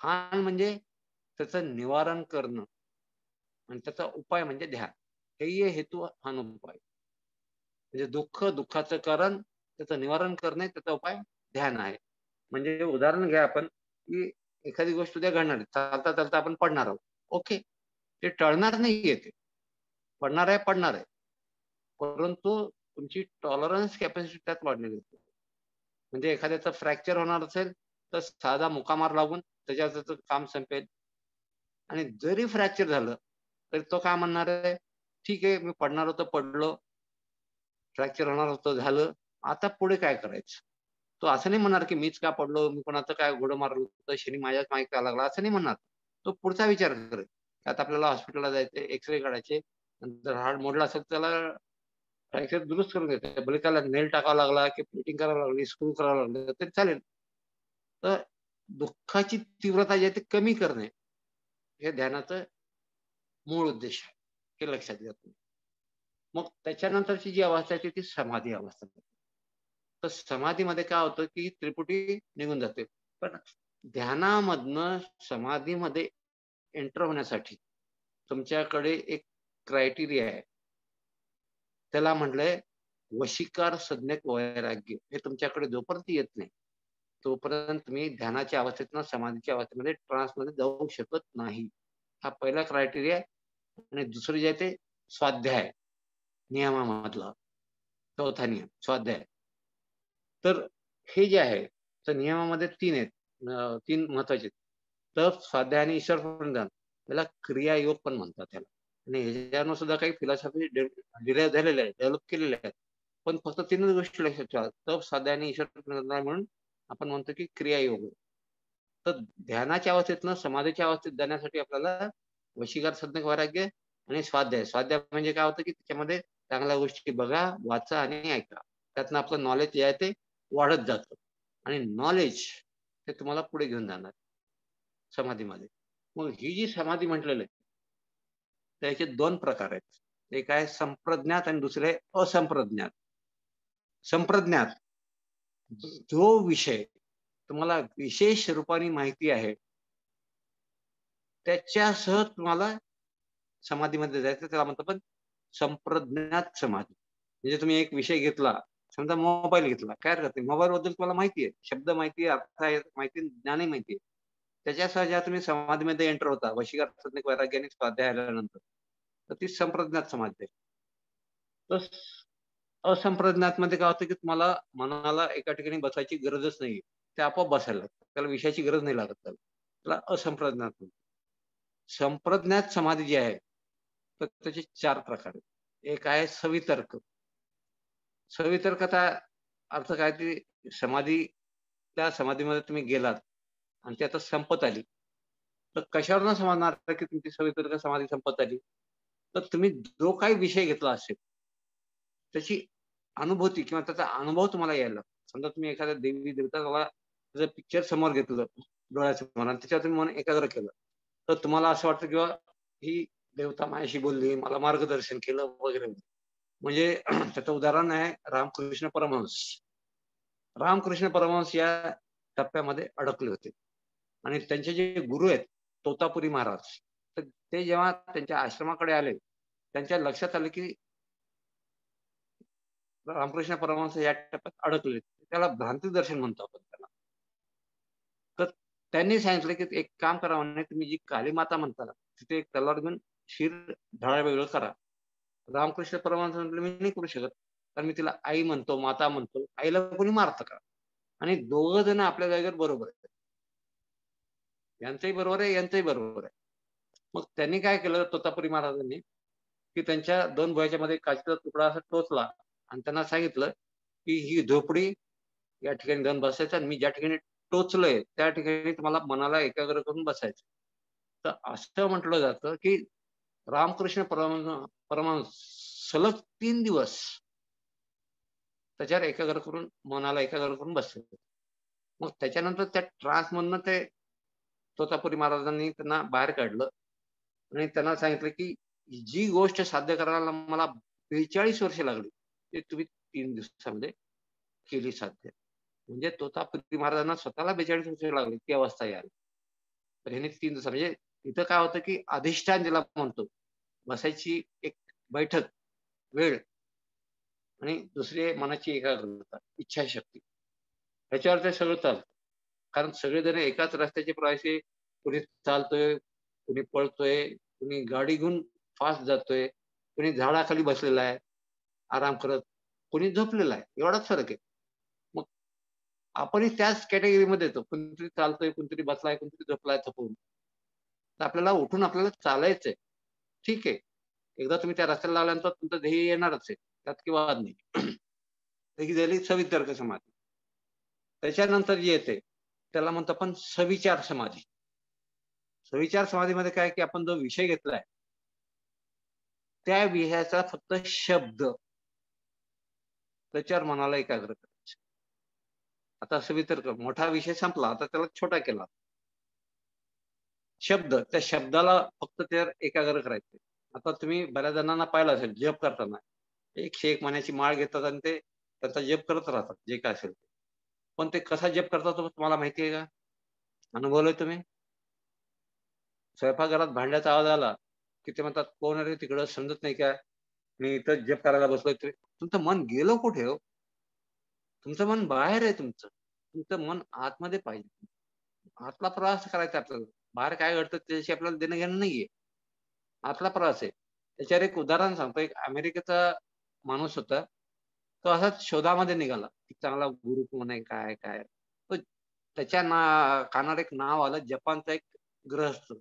हान म्हणजे त्याचं निवारण करणं आणि त्याचा उपाय म्हणजे ध्यान. हेय हेतू हानोपाय. म्हणजे दुःख, दुःखाचं कारण, त्याचं निवारण करणे, त्याचा उपाय ध्यान आहे. म्हणजे उदाहरण घ्या आपण, की एखादी गोष्ट उद्या घडणार आहे. चालता चालता आपण पडणार आहोत. ओके. ते टळणार नाहीये ते. पडणार आहे, पडणार आहे. परंतु तुमची टॉलरन्स कॅपॅसिटी त्यात वाढलेली असते. म्हणजे एखाद्याचं फ्रॅक्चर होणार असेल, तर साधा मुकामार लागून त्याच्यावर त्याचं काम संपेल. आणि जरी फ्रॅक्चर झालं, तरी तो काय म्हणणार आहे, ठीक आहे मी पडणार होतो, पडलो. फ्रॅक्चर होणार होतं, झालं. आता पुढे काय करायचं? तो असं नाही म्हणणार, की मीच का पडलो, मी कोणाचं काय घोडं मारलं होतं, शनी माझ्याच मागे का लागला, असं नाही म्हणणार. तो पुढचा विचार करेल. आता आपल्याला हॉस्पिटलला जायचंय, एक्स-रे काढायचे. नंतर हाड मोडला असेल त्याला फ्रॅक्चर दुरुस्त करून देते. भले त्याला नेल टाकावा लागला, की प्लेटिंग करावी लागली, स्क्रू करावं लागलं तरी चालेल. तर दुःखाची तीव्रता जी आहे ती कमी करणे, हे ध्यानाचं मूळ उद्देश आहे. हे लक्षात घ्या तुम्ही. मग त्याच्यानंतरची जी अवस्था आहे ती समाधी अवस्था. तर समाधीमध्ये काय होतं, की त्रिपुटी निघून जाते. पण ध्यानामधनं समाधीमध्ये एंटर होण्यासाठी तुमच्याकडे एक क्रायटेरिया आहे. त्याला म्हटलंय वशीकार संज्ञक वैराग्य. हे तुमच्याकडे जोपर्यंत येत नाही, तोपर्यंत तुम्ही ध्यानाच्या अवस्थेतनं समाधीच्या अवस्थेमध्ये ट्रान्समध्ये जाऊ शकत नाही. हा पहिला क्रायटेरिया आहे. आणि दुसरं जे आहे ते स्वाध्याय नियमामधला चौथा नियम स्वाध्याय. तर हे जे आहे तर नियमामध्ये 3 आहेत. 3 महत्वाचे आहेत. तप, स्वाध्याय आणि ईश्वर प्रणिधान. त्याला क्रियायोग पण म्हणतात त्याला. आणि ह्याच्यावरनं सुद्धा काही फिलॉसॉफी डिराईव्ह झालेल्या आहेत, डेव्हलप केलेल्या आहेत. पण फक्त 3च गोष्टी लक्षात ठेवा. तप, स्वाध्याय आणि ईश्वर प्रणिधान म्हणून आपण म्हणतो की क्रियायोग. तर ध्यानाच्या अवस्थेतनं समाधीच्या अवस्थेत जाण्यासाठी आपल्याला वशीकार संज्ञक वैराग्य आणि स्वाध्याय. स्वाध्याय म्हणजे काय होतं, की त्याच्यामध्ये चांगल्या गोष्टी बघा, वाचा आणि ऐका. त्यातनं आपलं नॉलेज जे आहे ते वाढत जातं. आणि नॉलेज हे तुम्हाला पुढे घेऊन जाणार समाधीमध्ये. मग ही जी समाधी म्हटलेलं आहे, त्याचे 2 प्रकार आहेत. एक आहे संप्रज्ञात आणि दुसरे असंप्रज्ञात. संप्रज्ञात जो विषय तुम्हाला विशेष रूपाने माहिती आहे, त्याच्यासह तुम्हाला समाधीमध्ये जायचं, त्याला म्हणतो आपण संप्रज्ञात समाधी. म्हणजे तुम्ही एक विषय घेतला, समजा मोबाईल घेतला, काय हरकत नाही. मोबाईलबद्दल तुम्हाला माहिती आहे, शब्द माहिती आहे, अर्थ आहे माहिती, ज्ञानही माहिती आहे. त्याच्यासह जेव्हा तुम्ही समाधीमध्ये एंटर होता, वशीकार संज्ञक वैराग्य आणि स्वाध्याय आल्यानंतर, तर ती संप्रज्ञात समाधी आहे. तर असंप्रज्ञात मध्ये काय होतं, की तुम्हाला मनाला एका ठिकाणी बसायची गरजच नाहीये. ते आपोआप बसायला लागतं. त्याला विषयाची गरज नाही लागत त्याला. त्याला असंप्रज्ञात म्हणतात. संप्रज्ञात समाधी जी आहे, तर त्याचे 4 प्रकार आहेत. एक आहे सवितर्क. सवितर्कचा अर्थ काय, ती समाधी, त्या समाधीमध्ये तुम्ही गेलात आणि ती आता संपत आली. तर कशावरनं समजणार की तुमची सवितर्क समाधी संपत आली? तर तुम्ही जो काही विषय घेतला असेल, त्याची अनुभूती किंवा त्याचा अनुभव तुम्हाला यायला लागतो. समजा तुम्ही एखाद्या देवी देवताला त्याचं पिक्चर समोर घेतलं डोळ्यासमोर आणि त्याच्यावर तुम्ही मन एकाग्र केलं, तर तुम्हाला असं वाटतं किंवा ही देवता माझ्याशी बोलली, मला मार्गदर्शन केलं वगैरे. म्हणजे त्याचं उदाहरण आहे रामकृष्ण परमहंस. रामकृष्ण परमहंस या टप्प्यामध्ये अडकले होते आणि त्यांचे जे गुरु आहेत तोतापुरी महाराज, तर ते जेव्हा त्यांच्या आश्रमाकडे आले, त्यांच्या लक्षात आलं की रामकृष्ण परमहंस या टप्प्यात अडकले. त्याला भ्रांती दर्शन म्हणतो आपण त्याला. तर त्यांनी सांगितलं की एक काम करा म्हणे, तुम्ही जी काली माता म्हणता तिथे एक तलवार घेऊन शिर ढाळ वेगळं करा. रामकृष्ण परमहंस म्हटले, मी नाही करू शकत. कारण मी तिला आई म्हणतो, माता म्हणतो. आईला कोणी मारतं का? आणि दोघं जण आपल्या जागेवर बरोबर आहेत. यांचंही बरोबर आहे, यांचंही बरोबर आहे. मग त्यांनी काय केलं तोतापुरी महाराजांनी, की त्यांच्या 2 भुवयाच्या मध्ये काचेचा तुकडा असा टोचला आणि त्यांना सांगितलं, की ही झोपडी या ठिकाणी जाऊन बसायचं आणि मी ज्या ठिकाणी टोचलोय त्या ठिकाणी तुम्हाला मनाला एकाग्र करून बसायचं. तर असं म्हटलं जातं, की रामकृष्ण परमहंस सलग 3 दिवस त्याच्यावर एकाग्र करून मनाला एकाग्र करून बसले. मग त्याच्यानंतर त्या ट्रान्समधनं ते तोतापुरी महाराजांनी त्यांना बाहेर काढलं आणि त्यांना सांगितलं, की जी गोष्ट साध्य करायला मला 42 वर्ष लागली, ते तुम्ही 3 दिवसामध्ये केली साध्य. म्हणजे तोतापुरी महाराजांना स्वतःला 42 वर्ष लागली ती अवस्था यायला. तर ह्याने 3 दिवसात म्हणजे इथं काय होतं, की अधिष्ठान ज्याला म्हणतो, बसायची एक बैठक, वेळ आणि दुसरी आहे मनाची एकाग्रता, इच्छाशक्ती. ह्याच्यावर ते सगळं चालतं. कारण सगळेजण एकाच रस्त्याचे प्रवासी, कुणी चालतोय, कुणी पळतोय, कुणी गाडी घेऊन फास्ट जातोय, कुणी झाडाखाली बसलेला आहे, आराम करत, कुणी झोपलेला आहे. एवढाच फरक आहे. मग आपणही त्याच कॅटेगरीमध्ये येतो. कुणीतरी चालतोय, कुणीतरी बसलाय, कुणीतरी झोपलाय थकून. तर आपल्याला उठून आपल्याला चालायचंय. ठीक आहे. एकदा तुम्ही त्या रस्त्याला लागल्यानंतर तुमचं ध्येय येणारच आहे. त्यात काही वाद नाही. तर ही झाली सवितर्क समाधी. त्याच्यानंतर जे येते त्याला म्हणतो आपण सविचार समाधी. सविचार समाधीमध्ये काय, की आपण जो विषय घेतलाय, त्या विषयाचा फक्त शब्द त्याच्यावर मनाला एकाग्र करायचं. आता सवितर्क मोठा विषय संपला, आता त्याला छोटा केला. शब्द, त्या शब्दाला फक्त त्यावर एकाग्र करायचं. आता तुम्ही बऱ्याच जणांना पाहिलं असेल जप करताना 101 मण्याची माळ घेतात आणि ते त्याचा जप करत राहतात, जे काय असेल ते. पण ते कसा जप करतात तुम्हाला माहिती आहे का? अनुभवलंय तुम्ही? स्वयंपाकघरात भांड्याचा आवाज आला, की ते म्हणतात, "कोण आहे रे तिकडं समजत नाही का? मी इथं जप करायला बसलोय." तुमचं मन गेलं कुठे हो? तुमचं मन बाहेर आहे तुमचं. तुमचं मन आतमध्ये पाहिजे. आतला प्रवास करायचा आपल्याला. बाहेर काय घडतं त्याच्याशी आपल्याला देणं-घेणं नाहीये. आतला प्रवास आहे. त्याच्यावर एक उदाहरण सांगतो. एक अमेरिकेचा माणूस होता. तो असाच शोधामध्ये निघाला, की चांगला गुरु कोण आहे, काय, काय? तो त्याच्या कानावर एक नाव आलं जपानचा एक गृहस्थ,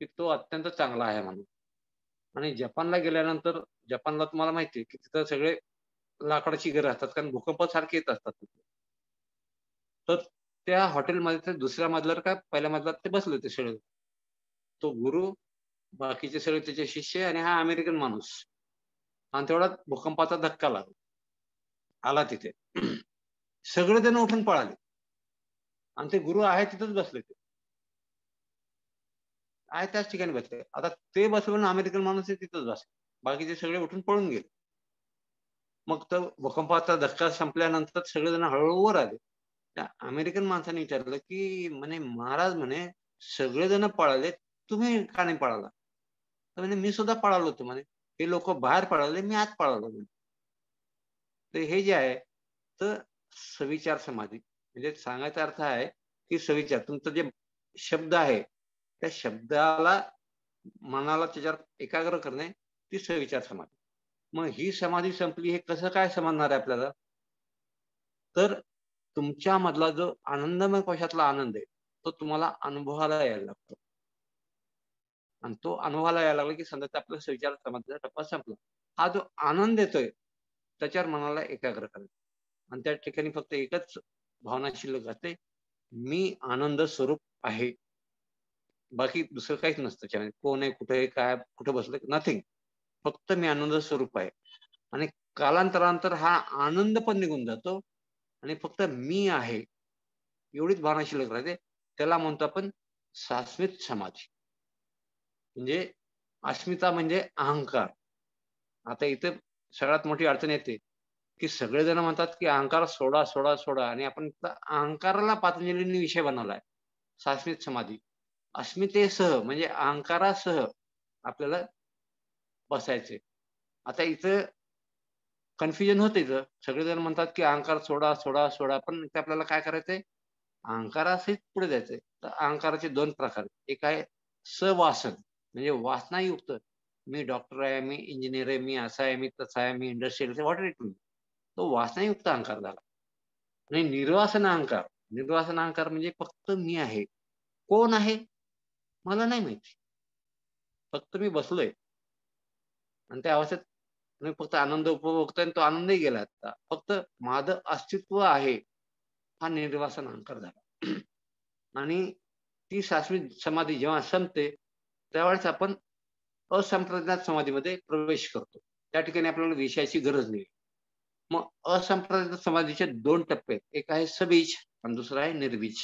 की तो अत्यंत चांगला आहे म्हणून. आणि जपानला गेल्यानंतर जपानला तुम्हाला माहिती आहे, की तिथं सगळे लाकडाची घरं असतात कारण भूकंपासारखे येत असतात तिथे. तर त्या हॉटेलमध्ये ते दुसऱ्या मजल्यावर काय पहिल्या मजल्यावर ते बसले होते सगळे. तो गुरु, बाकीचे सगळे त्याचे शिष्य आणि हा अमेरिकन माणूस. आणि तेवढ्यात भूकंपाचा धक्का लागला. आला तिथे. सगळेजण उठून पळाले आणि ते गुरु आहे तिथेच बसले ते. आहे त्याच ठिकाणी बसले. आता ते बसले म्हणून अमेरिकन माणूसही तिथेच बसला. बाकीचे सगळे उठून पळून गेले. मग तो भूकंपाचा धक्का संपल्यानंतर सगळेजण हळू-हळू वर आले. त्या अमेरिकन माणसाने विचारलं, की म्हणे "महाराज म्हणे सगळेजण पळाले, तुम्ही का नाही पळाला?" तर म्हणे "मी सुद्धा पळालो होतो" म्हणे. "हे लोकं बाहेर पळाले, मी आत पळालो" म्हणे. तर हे जे आहे, तर सविचार समाधी म्हणजे सांगायचा अर्थ आहे, की सविचार तुमचं जे शब्द आहे, त्या शब्दाला मनाला त्याच्यावर एकाग्र करणे, ती सविचार समाधी. मग ही समाधी संपली हे कसं काय समजणार आहे आपल्याला? तर तुमच्यामधला जो आनंदमय कोशातला आनंद आहे, तो तुम्हाला अनुभवाला यायला लागतो. आणि तो अनुभवाला यायला लागला, की समजा आपला सविचार समाधीचा टप्पा संपला. हा जो आनंद येतोय, त्याच्यावर मनाला एकाग्र करायचं. आणि त्या ठिकाणी फक्त एकच भावना शिल्लक असते, मी आनंद स्वरूप आहे. बाकी दुसरं काहीच नसतं त्याच्यामध्ये. कोण आहे, कुठे आहे, काय, कुठे बसलोय, नथिंग. फक्त मी आनंद स्वरूप आहे. आणि कालांतरानंतर हा आनंद पण निघून जातो आणि फक्त मी आहे, एवढीच भावना शिल्लक राहते. त्याला म्हणतो आपण शाश्वत समाधी. म्हणजे अस्मिता म्हणजे अहंकार. आता इथे सगळ्यात मोठी अडचण येते, की सगळेजण म्हणतात, की अहंकार सोडा, सोडा, सोडा आणि आपण फक्त अहंकाराला पतंजलींनी विषय बनवलाय. शाश्वत समाधी. अस्मितेसह म्हणजे अहंकारासह आपल्याला बसायचंय. आता इथं कन्फ्युजन होतं इथं. सगळेजण म्हणतात, की अहंकार सोडा, सोडा, सोडा. पण इथे आपल्याला काय करायचंय? अहंकारासहित पुढे जायचंय. तर अहंकाराचे 2 प्रकार आहेत. एक आहे सवासन म्हणजे वासनायुक्त. मी डॉक्टर आहे, मी इंजिनिअर आहे, मी असा आहे, मी तसा आहे, मी इंडस्ट्रियल आहे, व्हॉट एव्हर इट मीन्स. तो वासनायुक्त अहंकार झाला. नाही, निर्वासन अहंकार. निर्वासन अहंकार म्हणजे फक्त मी आहे. कोण आहे? मला नाही माहिती. फक्त मी बसलोय आणि त्या अवस्थेत मी फक्त आनंद उपभोगतोय आणि तो आनंदही गेला आता. फक्त माझं अस्तित्व आहे, हा निर्वासन अहंकार झाला. आणि ती शाश्वत समाधी जेव्हा संपते, त्यावेळेस आपण असंप्रज्ञात समाधीमध्ये प्रवेश करतो. त्या ठिकाणी आपल्याला विषयाची गरज नाही. मग असंप्रज्ञात समाधीचे 2 टप्पे आहेत. एक आहे सबीज आणि दुसरा आहे निर्बीज.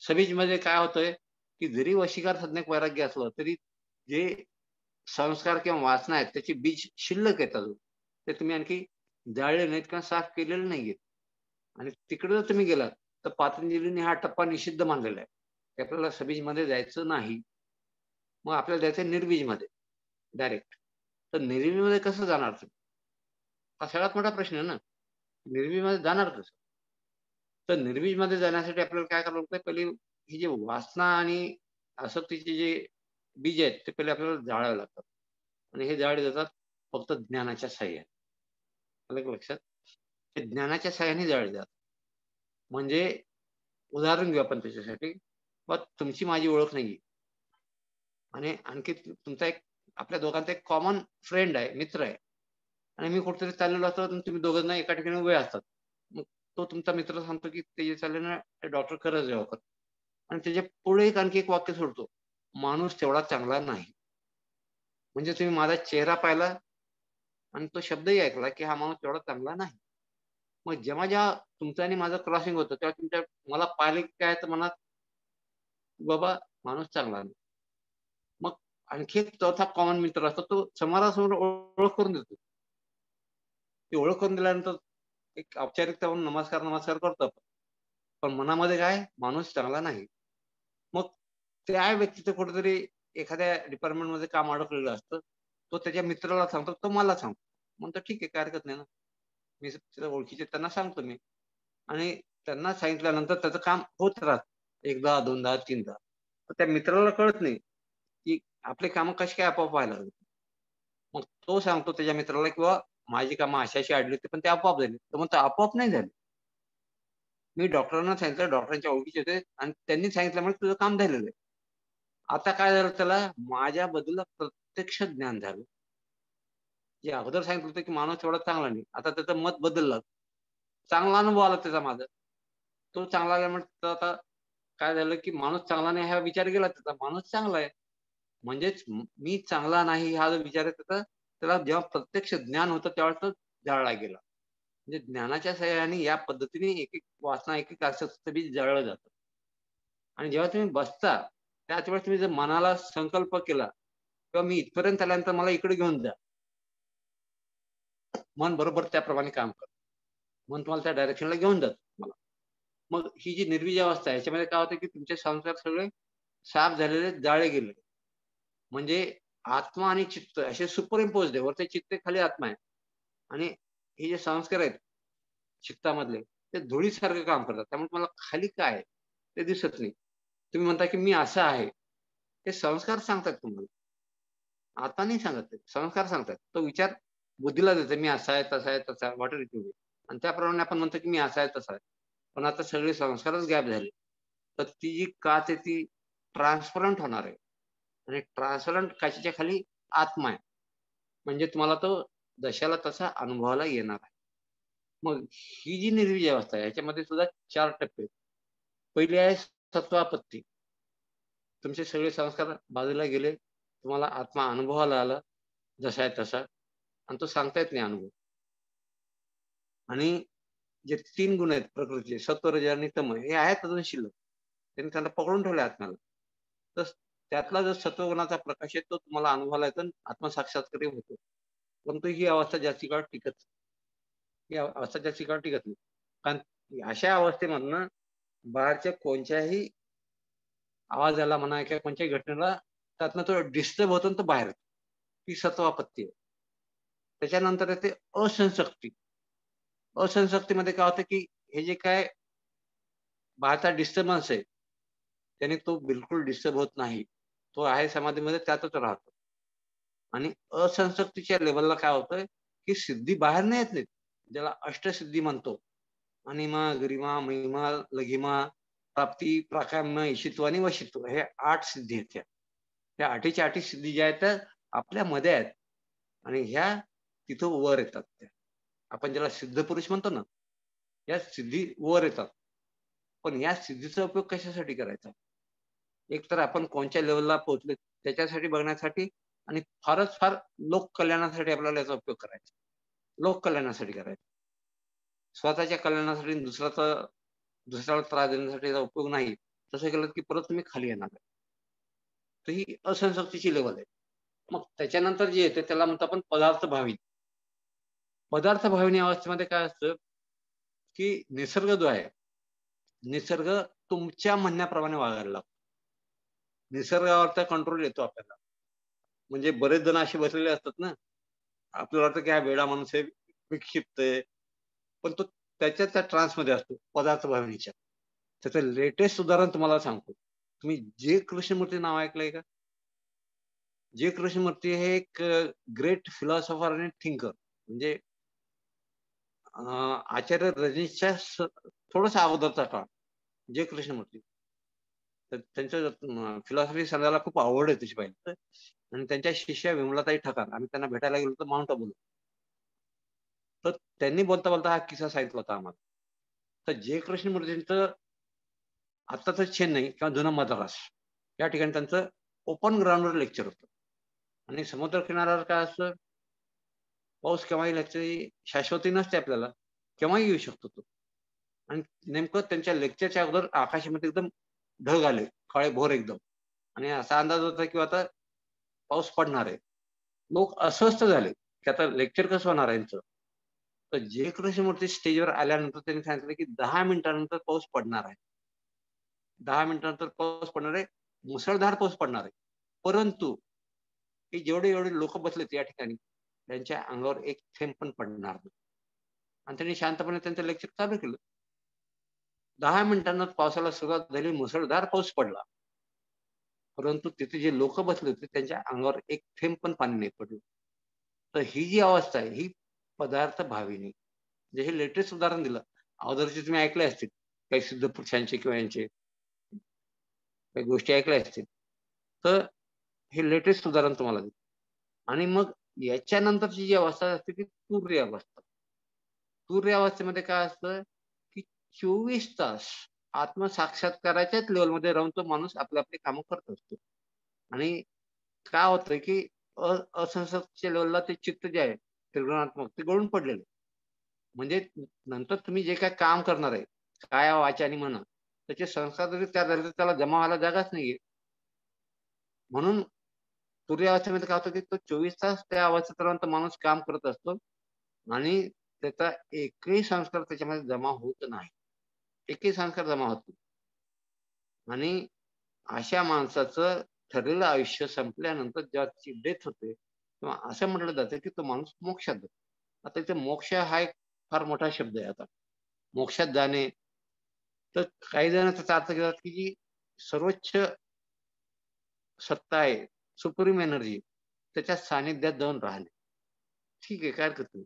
सबीजमध्ये काय होतंय, की जरी वशीकार संज्ञक वैराग्य असलं, तरी जे संस्कार किंवा वासना आहेत, त्याची बीज शिल्लक आहेत अजून. ते तुम्ही आणखी जाळले नाहीत किंवा साफ केलेले नाहीयेत. आणि तिकडे जर तुम्ही गेलात, तर पातंजलीने हा टप्पा निषिद्ध मानलेला आहे, की आपल्याला सबीजमध्ये जायचं नाही. मग आपल्याला जायचं निर्बीजमध्ये डायरेक्ट. तर निर्बीजमध्ये कसं जाणार तुम्ही? हा सगळ्यात मोठा प्रश्न आहे ना. निर्बीजमध्ये जाणार कसं? तर निर्बीजमध्ये जाण्यासाठी आपल्याला काय करावं लागतं, पहिले ही जी वासना आणि आसक्तीचे जे बीज आहेत, ते पहिले आपल्याला जाळावे लागतात. आणि हे जाळले जातात फक्त ज्ञानाच्या साहाय्याने. आलं का लक्षात? ते ज्ञानाच्या साहाय्याने जाळले जातात. म्हणजे उदाहरण घेऊ आपण त्याच्यासाठी. मग तुमची माझी ओळख नाहीये आणि आणखी तुमचा एक आपल्या दोघांचा एक कॉमन फ्रेंड आहे, मित्र आहे आणि मी कुठेतरी चाललेलो असतो आणि तुम्ही दोघं जण एका ठिकाणी उभे असतात. मग तो तुमचा मित्र सांगतो, की "ते जे चाललंय ना, ते डॉक्टर खरंच आहे वापरत." आणि त्याच्या पुढे एक आणखी एक वाक्य सोडतो, "माणूस तेवढा चांगला नाही." म्हणजे तुम्ही माझा चेहरा पाहिला आणि तो शब्दही ऐकला, की हा माणूस तेवढा चांगला नाही. मग जेव्हा तुमचं आणि माझं क्रॉसिंग होतं, तेव्हा मला पाहिलं की काय तर मनात, बाबा माणूस चांगला नाही. मग आणखी एक चौथा कॉमन मित्र असतो, तो समोरासमोर ओळख करून देतो. ती ओळख करून दिल्यानंतर एक औपचारिकता म्हणून नमस्कार करतो आपण. पण मनामध्ये काय? माणूस चांगला नाही. मग त्या व्यक्तीचं कुठेतरी एखाद्या डिपार्टमेंटमध्ये काम अडकलेलं असतं. तो त्याच्या मित्राला सांगतो, तो मला सांगतो. म्हणतो, "ठीक आहे, काही हरकत नाही ना." मी त्याच्या ओळखीचे त्यांना सांगतो मी आणि त्यांना सांगितल्यानंतर त्याचं काम होत राहतं. एकदा, दोनदा, तीनदा. तर त्या मित्राला कळत नाही, की आपली कामं कशी काय आपोआप व्हायला लागली. मग तो सांगतो त्याच्या मित्राला, किंवा माझी कामं अशी-अशी अडली होती, पण ते आपोआप झाली. तो म्हणतो, "आपोआप नाही झाली. मी डॉक्टरांना सांगितलं, डॉक्टरांच्या ओळखीचे होते आणि त्यांनी सांगितल्यामुळे तुझं काम झालेलं आहे." आता काय झालं त्याला, माझ्याबद्दल प्रत्यक्ष ज्ञान झालं. जे अगोदर सांगितलं होतं, की माणूस एवढा चांगला नाही. आता त्याचं मत बदललं. चांगला अनुभव आला त्याचा माझा. तो चांगला आल्यामुळे तर आता काय झालं, की माणूस चांगला नाही हा विचार गेला त्याचा. माणूस चांगला आहे. म्हणजेच मी चांगला नाही हा जो विचार आहे त्याचा, त्याला जेव्हा प्रत्यक्ष ज्ञान होतं त्यावेळेस तो जाळला गेला. म्हणजे ज्ञानाच्या सहाय्याने या पद्धतीने एक-एक वासना, एक-एक आसक्तीचं बीज जाळलं जातं. आणि जेव्हा तुम्ही बसता, त्याच वेळेस तुम्ही जर मनाला संकल्प केला किंवा मी इथपर्यंत आल्यानंतर मला इकडे घेऊन जा. मन बरोबर त्याप्रमाणे काम करतं. मन तुम्हाला त्या डायरेक्शनला घेऊन जातं तुम्हाला. मग ही जी निर्बीज अवस्था आहे, याच्यामध्ये काय होतं, की तुमचे संस्कार सगळे साफ झालेले, जाळले गेलेले. म्हणजे आत्मा आणि चित्त असे सुपर इम्पोज्ड आहे. वरती चित्त आहे, खाली आत्मा आहे. आणि हे जे संस्कार आहेत चित्तामधले, ते धुळीसारखं काम करतात. त्यामुळे तुम्हाला खाली काय आहे, ते दिसत नाही. तुम्ही म्हणता, की मी असा आहे. हे संस्कार सांगतात तुम्हाला. आता नाही सांगत ते. संस्कार सांगतात. तो विचार बुद्धीला देतो, मी असा आहे, तसा आहे, तसा आहे, what ever it may be. आणि त्याप्रमाणे आपण म्हणतो, की मी असा आहे, तसा आहे. पण आता सगळे संस्कारच गायब झाले. तर ती जी काच आहे ती ट्रान्सपरंट होणार आहे. आणि ट्रान्सपरंट काचेच्या खाली आत्मा आहे. म्हणजे तुम्हाला तो जशाला तसा अनुभवाला येणार आहे. मग ही जी निर्वीज अवस्था आहे, याच्यामध्ये सुद्धा 4 टप्पे आहेत. पहिली आहे सत्वापत्ती. तुमचे सगळे संस्कार बाजूला गेले. तुम्हाला आत्मा अनुभवाला आला, जसा आहे तसा. आणि तो सांगता येत नाही अनुभव. आणि जे 3 गुण आहेत प्रकृतीचे, सत्व, रज आणि तम, हे आहेत अजून शिल्लक. त्यांनी त्यांना पकडून ठेवलंय आत्म्याला. तर त्यातला जो सत्वगुणाचा प्रकाश आहे, तो तुम्हाला अनुभवाला येतो आणि आत्मसाक्षात्कारही होतो. परंतु ही अवस्था जास्ती काळ टिकत नाही. ही अवस्था जास्ती काळ टिकत नाही. कारण अशा अवस्थेमधनं बाहेरच्या कोणत्याही आवाजाला म्हणा किंवा कोणत्याही घटनेला त्यातनं तो डिस्टर्ब होतो आणि तो बाहेर येतो. ही सत्वापत्ती आहे. त्याच्यानंतर येते असंशक्ती. असंशक्तीमध्ये काय होतं, की हे जे काय बाहेरचा डिस्टर्बन्स आहे, त्याने तो बिलकुल डिस्टर्ब होत नाही. तो आहे समाधीमध्ये त्यातच राहतो. आणि असंशक्तीच्या लेव्हलला काय होतंय, की सिद्धी बाहेर नाही येत नाहीत. ज्याला अष्टसिद्धी म्हणतो. अनिमा, गरिमा, महिमा, लघिमा, प्राप्ती, प्राकाम्य, ईशित्व आणि वशित्व हे 8 सिद्धी आहेत. त्या आठीच्या आठी सिद्धी ज्या आहेत त्या आपल्या मध्ये आहेत आणि ह्या तिथं वर येतात. त्या आपण ज्याला सिद्ध पुरुष म्हणतो ना, या सिद्धी वर येतात. पण या सिद्धीचा उपयोग कशासाठी करायचा? एक तर आपण कोणत्या लेवलला पोहोचले त्याच्यासाठी बघण्यासाठी आणि फारच फार लोक कल्याणासाठी आपल्याला याचा उपयोग करायचा. लोक कल्याणासाठी करायचा. स्वतःच्या कल्याणासाठी दुसऱ्याला त्रास देण्यासाठी याचा उपयोग नाही. तसं केलं की परत तुम्ही खाली येणार आहे. तर ही असंशक्तीची लेवल आहे. मग त्याच्यानंतर जे येते त्याला म्हणतो आपण पदार्थ भाविनी. पदार्थ भाविनी अवस्थेमध्ये काय असतं, की निसर्ग जो आहे, निसर्ग तुमच्या म्हणण्याप्रमाणे वागायला लागतो. निसर्गावरचा कंट्रोल येतो आपल्याला. म्हणजे बरेच जण असे बसलेले असतात ना, आपल्याला वाटतं की हा वेडा माणूस आहे, विक्षिप्त आहे. पण तो त्या ट्रान्समध्ये असतो, पदार्थ भावनेच्या. त्याचं लेटेस्ट उदाहरण तुम्हाला सांगतो. तुम्ही जे. कृष्णमूर्ती नाव ऐकलंय का? जे. कृष्णमूर्ती हे एक ग्रेट फिलॉसॉफर आणि थिंकर. म्हणजे आचार्य रजनीशच्या थोडंसं अगोदरचा काळ. जे. कृष्णमूर्ती. तर त्यांचं फिलॉसॉफी समजायला खूप आवड आहे तशी पाहिजे तर. आणि त्यांच्या शिष्या विमलाताई ठकार आम्ही त्यांना भेटायला गेलो होतो माउंट आबूला. तर त्यांनी बोलता बोलता हा किस्सा सांगितला होता आम्हाला. तर जे. कृष्णमूर्तींचं आत्ताचं चेन्नई किंवा जुनं मद्रास या ठिकाणी त्यांचं ओपन ग्राउंडवर लेक्चर होतं. आणि समुद्र किनाऱ्यावर काय असतं, पाऊस केव्हाही याची शाश्वती नसते आपल्याला, केव्हाही येऊ शकतो तो. आणि नेमकं त्यांच्या लेक्चरच्या अगोदर आकाशामध्ये एकदम ढग आले, काळेभोर एकदम. आणि असा अंदाज होता की आता पाऊस पडणार आहे. लोक अस्वस्थ झाले, की आता लेक्चर कसं होणार आहे यांचं. तर जे. कृष्णमूर्ती स्टेजवर आल्यानंतर त्यांनी सांगितलं की 10 मिनिटानंतर पाऊस पडणार आहे. 10 मिनिटानंतर पाऊस पडणार आहे, मुसळधार पाऊस पडणार आहे. परंतु हे जेवढे लोक बसलेत या ठिकाणी, त्यांच्या अंगावर एक थेंब पण पडणार नाही. आणि त्यांनी शांतपणे त्यांचं लेक्चर चालू केलं. 10 मिनिटांनाच पावसाला सुरुवात झाली, मुसळधार पाऊस पडला. परंतु तिथे जे लोक बसले होते त्यांच्या अंगावर एक थेंब पण पाणी नाही पडलं. तर ही जी अवस्था आहे ही पदार्थ भाविनी. म्हणजे हे लेटेस्ट उदाहरण दिलं. अगोदरचे तुम्ही ऐकले असतील. काही सिद्ध पुरुषांचे किंवा यांचे काही गोष्टी ऐकल्या असतील. तर हे लेटेस्ट उदाहरण तुम्हाला देतो. आणि मग याच्यानंतरची जी अवस्था असते ती तुर्य अवस्था. तुर्य अवस्थेमध्ये काय असतं, की 24 तास आत्मसाक्षात्काराच्याच लेव्हलमध्ये राहून तो माणूस आपली कामं करत असतो. आणि काय होतंय, की असंसक्तच्या लेव्हलला ते चित्त जे आहे त्रिगुणात्मक ते गळून पडलेलं आहे. म्हणजे नंतर तुम्ही जे काही काम करणार आहे, काया, वाचा आणि म्हणा, त्याचे संस्कार जरी तयार झाले तर त्याला जमा व्हायला जागाच नाहीये. म्हणून तुर्य अवस्थेमध्ये काय होतं, की तो 24 तास त्या अवस्थेत राहून तो माणूस काम करत असतो आणि त्याचा एकही संस्कार त्याच्यामध्ये जमा होत नाही. एकही संस्कार जमा होत नाही. आणि अशा माणसाचं ठरलेलं आयुष्य संपल्यानंतर जेव्हा त्याची डेथ होते, तेव्हा असं म्हटलं जातं, की तो माणूस मोक्षात जातो. आता इथे मोक्ष हा एक फार मोठा शब्द आहे आता. मोक्षात जाणे, तर काही जण त्याचा अर्थ घेतात, की जी सर्वोच्च सत्ता आहे, सुप्रीम एनर्जी, त्याच्या सानिध्यात जाऊन राहणे. ठीक आहे, काय हरकत नाही.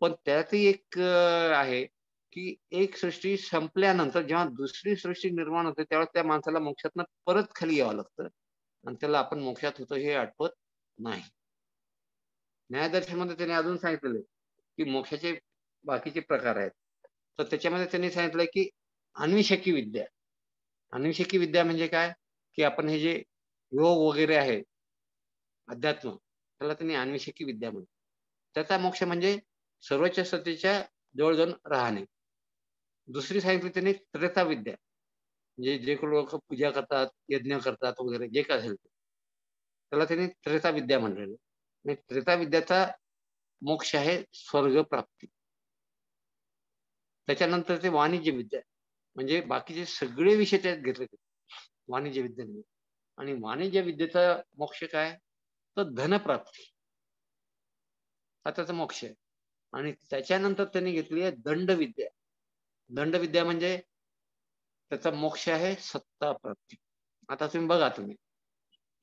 पण त्यातही एक आहे, की एक सृष्टी संपल्यानंतर जेव्हा दुसरी सृष्टी निर्माण होते, त्यावेळेस त्या माणसाला मोक्षातनं परत खाली यावं लागतं आणि त्याला आपण मोक्षात होतो हे आठवत नाही. न्यायदर्शनमध्ये त्यांनी अजून सांगितलेलं आहे, की मोक्षाचे बाकीचे प्रकार आहेत. तर त्याच्यामध्ये त्यांनी सांगितलंय, की अन्विषकी विद्या. अन्विषकी विद्या म्हणजे काय? की आपण हे जे योग वगैरे आहे, अध्यात्म, त्याला त्यांनी अन्वेषकी विद्या म्हणतात. त्याचा मोक्ष म्हणजे सर्वोच्च सत्तेच्या जवळ जाऊन राहणे. दुसरी सांगितली त्यांनी त्रेता विद्या. म्हणजे जे लोक पूजा करतात, यज्ञ करतात वगैरे जे काही असेल ते. त्याला त्यांनी त्रेता विद्या म्हणलेलं आहे. आणि त्रेता विद्याचा मोक्ष आहे स्वर्ग प्राप्ती. त्याच्यानंतर ते वाणिज्य विद्या. म्हणजे बाकीचे सगळे विषय त्यात घेतले गेले. वाणिज्य विद्येमध्ये. आणि वाणिज्य विद्येचा मोक्ष काय? तर धनप्राप्ती. हा त्याचा मोक्ष आहे. आणि त्याच्यानंतर त्यांनी घेतली आहे दंडविद्या. दंडविद्या म्हणजे त्याचा मोक्ष आहे सत्ता प्राप्ती. आता तुम्ही बघा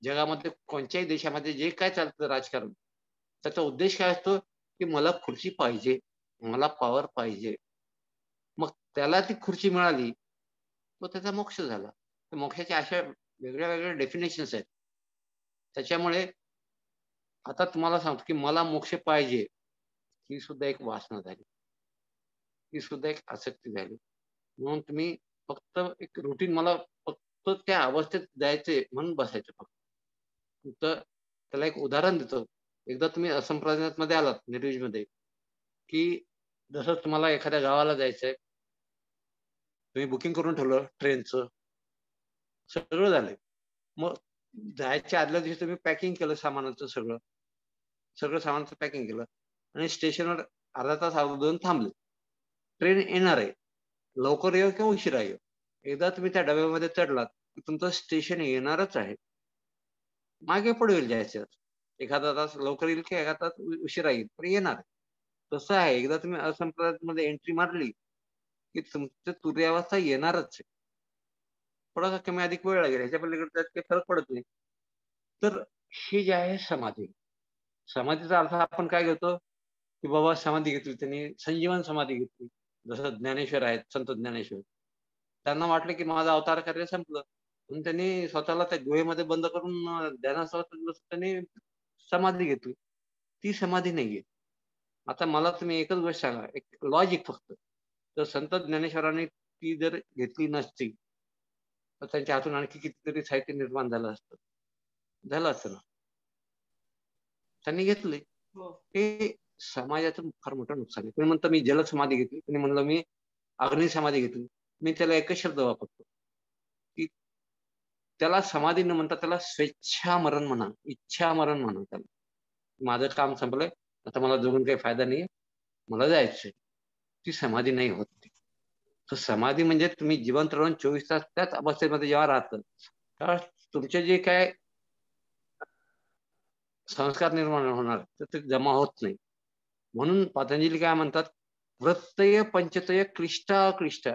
जगामध्ये कोणत्याही देशामध्ये जे काय चालतं राजकारण, त्याचा उद्देश काय असतो, की मला खुर्ची पाहिजे, मला पॉवर पाहिजे. मग त्याला ती खुर्ची मिळाली, तो त्याचा मोक्ष झाला. तर मोक्षाच्या अशा वेगळ्या वेगळ्या डेफिनेशन्स आहेत. त्याच्यामुळे आता तुम्हाला सांगतो, की मला मोक्ष पाहिजे, ही सुद्धा एक वासना झाली. ही सुद्धा एक आसक्ती झाली. म्हणून तुम्ही फक्त एक रुटीन मला फक्त त्या अवस्थेत जायचंय म्हणून बसायचं फक्त. तर त्याला एक उदाहरण देतो. एकदा तुम्ही असंप्रज्ञातमध्ये आलात निर्विजमध्ये, की जसं तुम्हाला एखाद्या गावाला जायचंय, तुम्ही बुकिंग करून ठेवलं ट्रेनचं, सगळं झालंय. मग जायच्या आदल्या दिवशी तुम्ही पॅकिंग केलं सामानाचं सगळं. सगळं सामानाचं पॅकिंग केलं आणि स्टेशनवर अर्धा तास अगोदर जाऊन थांबले. ट्रेन येणार आहे. लवकर येऊ किंवा उशिरा येऊ. एकदा तुम्ही त्या डब्यामध्ये चढलात, की तुमचं स्टेशन येणारच आहे. मागे पुढे होईल जायचं. एखादा तास लवकर येईल की एखादा तास उशिरा येईल, पण येणार. तसं आहे. एकदा तुम्ही असंप्रज्ञातमध्ये एंट्री मारली, की तुमचं तुर्यावस्था येणारच आहे. थोडासा कमी अधिक वेळ लागेल. ह्याच्या पलीकडे त्यात काही फरक पडत नाही. तर हे जे आहे समाधी. समाधीचा अर्थ आपण काय घेतो, की बाबा समाधी घेतली त्यांनी, संजीवन समाधी घेतली. जसं ज्ञानेश्वर आहेत, संत ज्ञानेश्वर. त्यांना वाटलं, की माझं अवतार कार्य संपलं. म्हणून त्यांनी स्वतःला त्या गुहेमध्ये बंद करून ध्यानासवत त्यांनी समाधी घेतली. ती समाधी नाहीये. आता मला तुम्ही एकच गोष्ट सांगा, एक लॉजिक फक्त. जर संत ज्ञानेश्वरांनी ती जर घेतली नसती, तर त्यांच्या हातून आणखी कितीतरी साहित्य निर्माण झालं असतं. झालं असतं ना. त्यांनी घेतले. ते समाजाचं फार मोठं नुकसान आहे. तुम्ही म्हणता मी जलसमाधी घेतली. तुम्ही म्हणलं मी अग्निसमाधी घेतली. मी त्याला एकच शब्द वापरतो, की त्याला समाधी न म्हणता त्याला स्वेच्छामरण म्हणा, इच्छामरण म्हणा त्याला. माझं काम संपलंय. आता मला जगून काही फायदा नाहीये. मला जायचंय. ती समाधी नाही होत ती. तर समाधी म्हणजे तुम्ही जिवंत राहून 24 तास त्याच अवस्थेमध्ये जेव्हा राहतं, तेव्हा तुमचे जे काही संस्कार निर्माण होणार, तर ते जमा होत नाही. म्हणून पतंजली काय म्हणतात, वृत्तय पंचतय क्लिष्टा क्लिष्टा.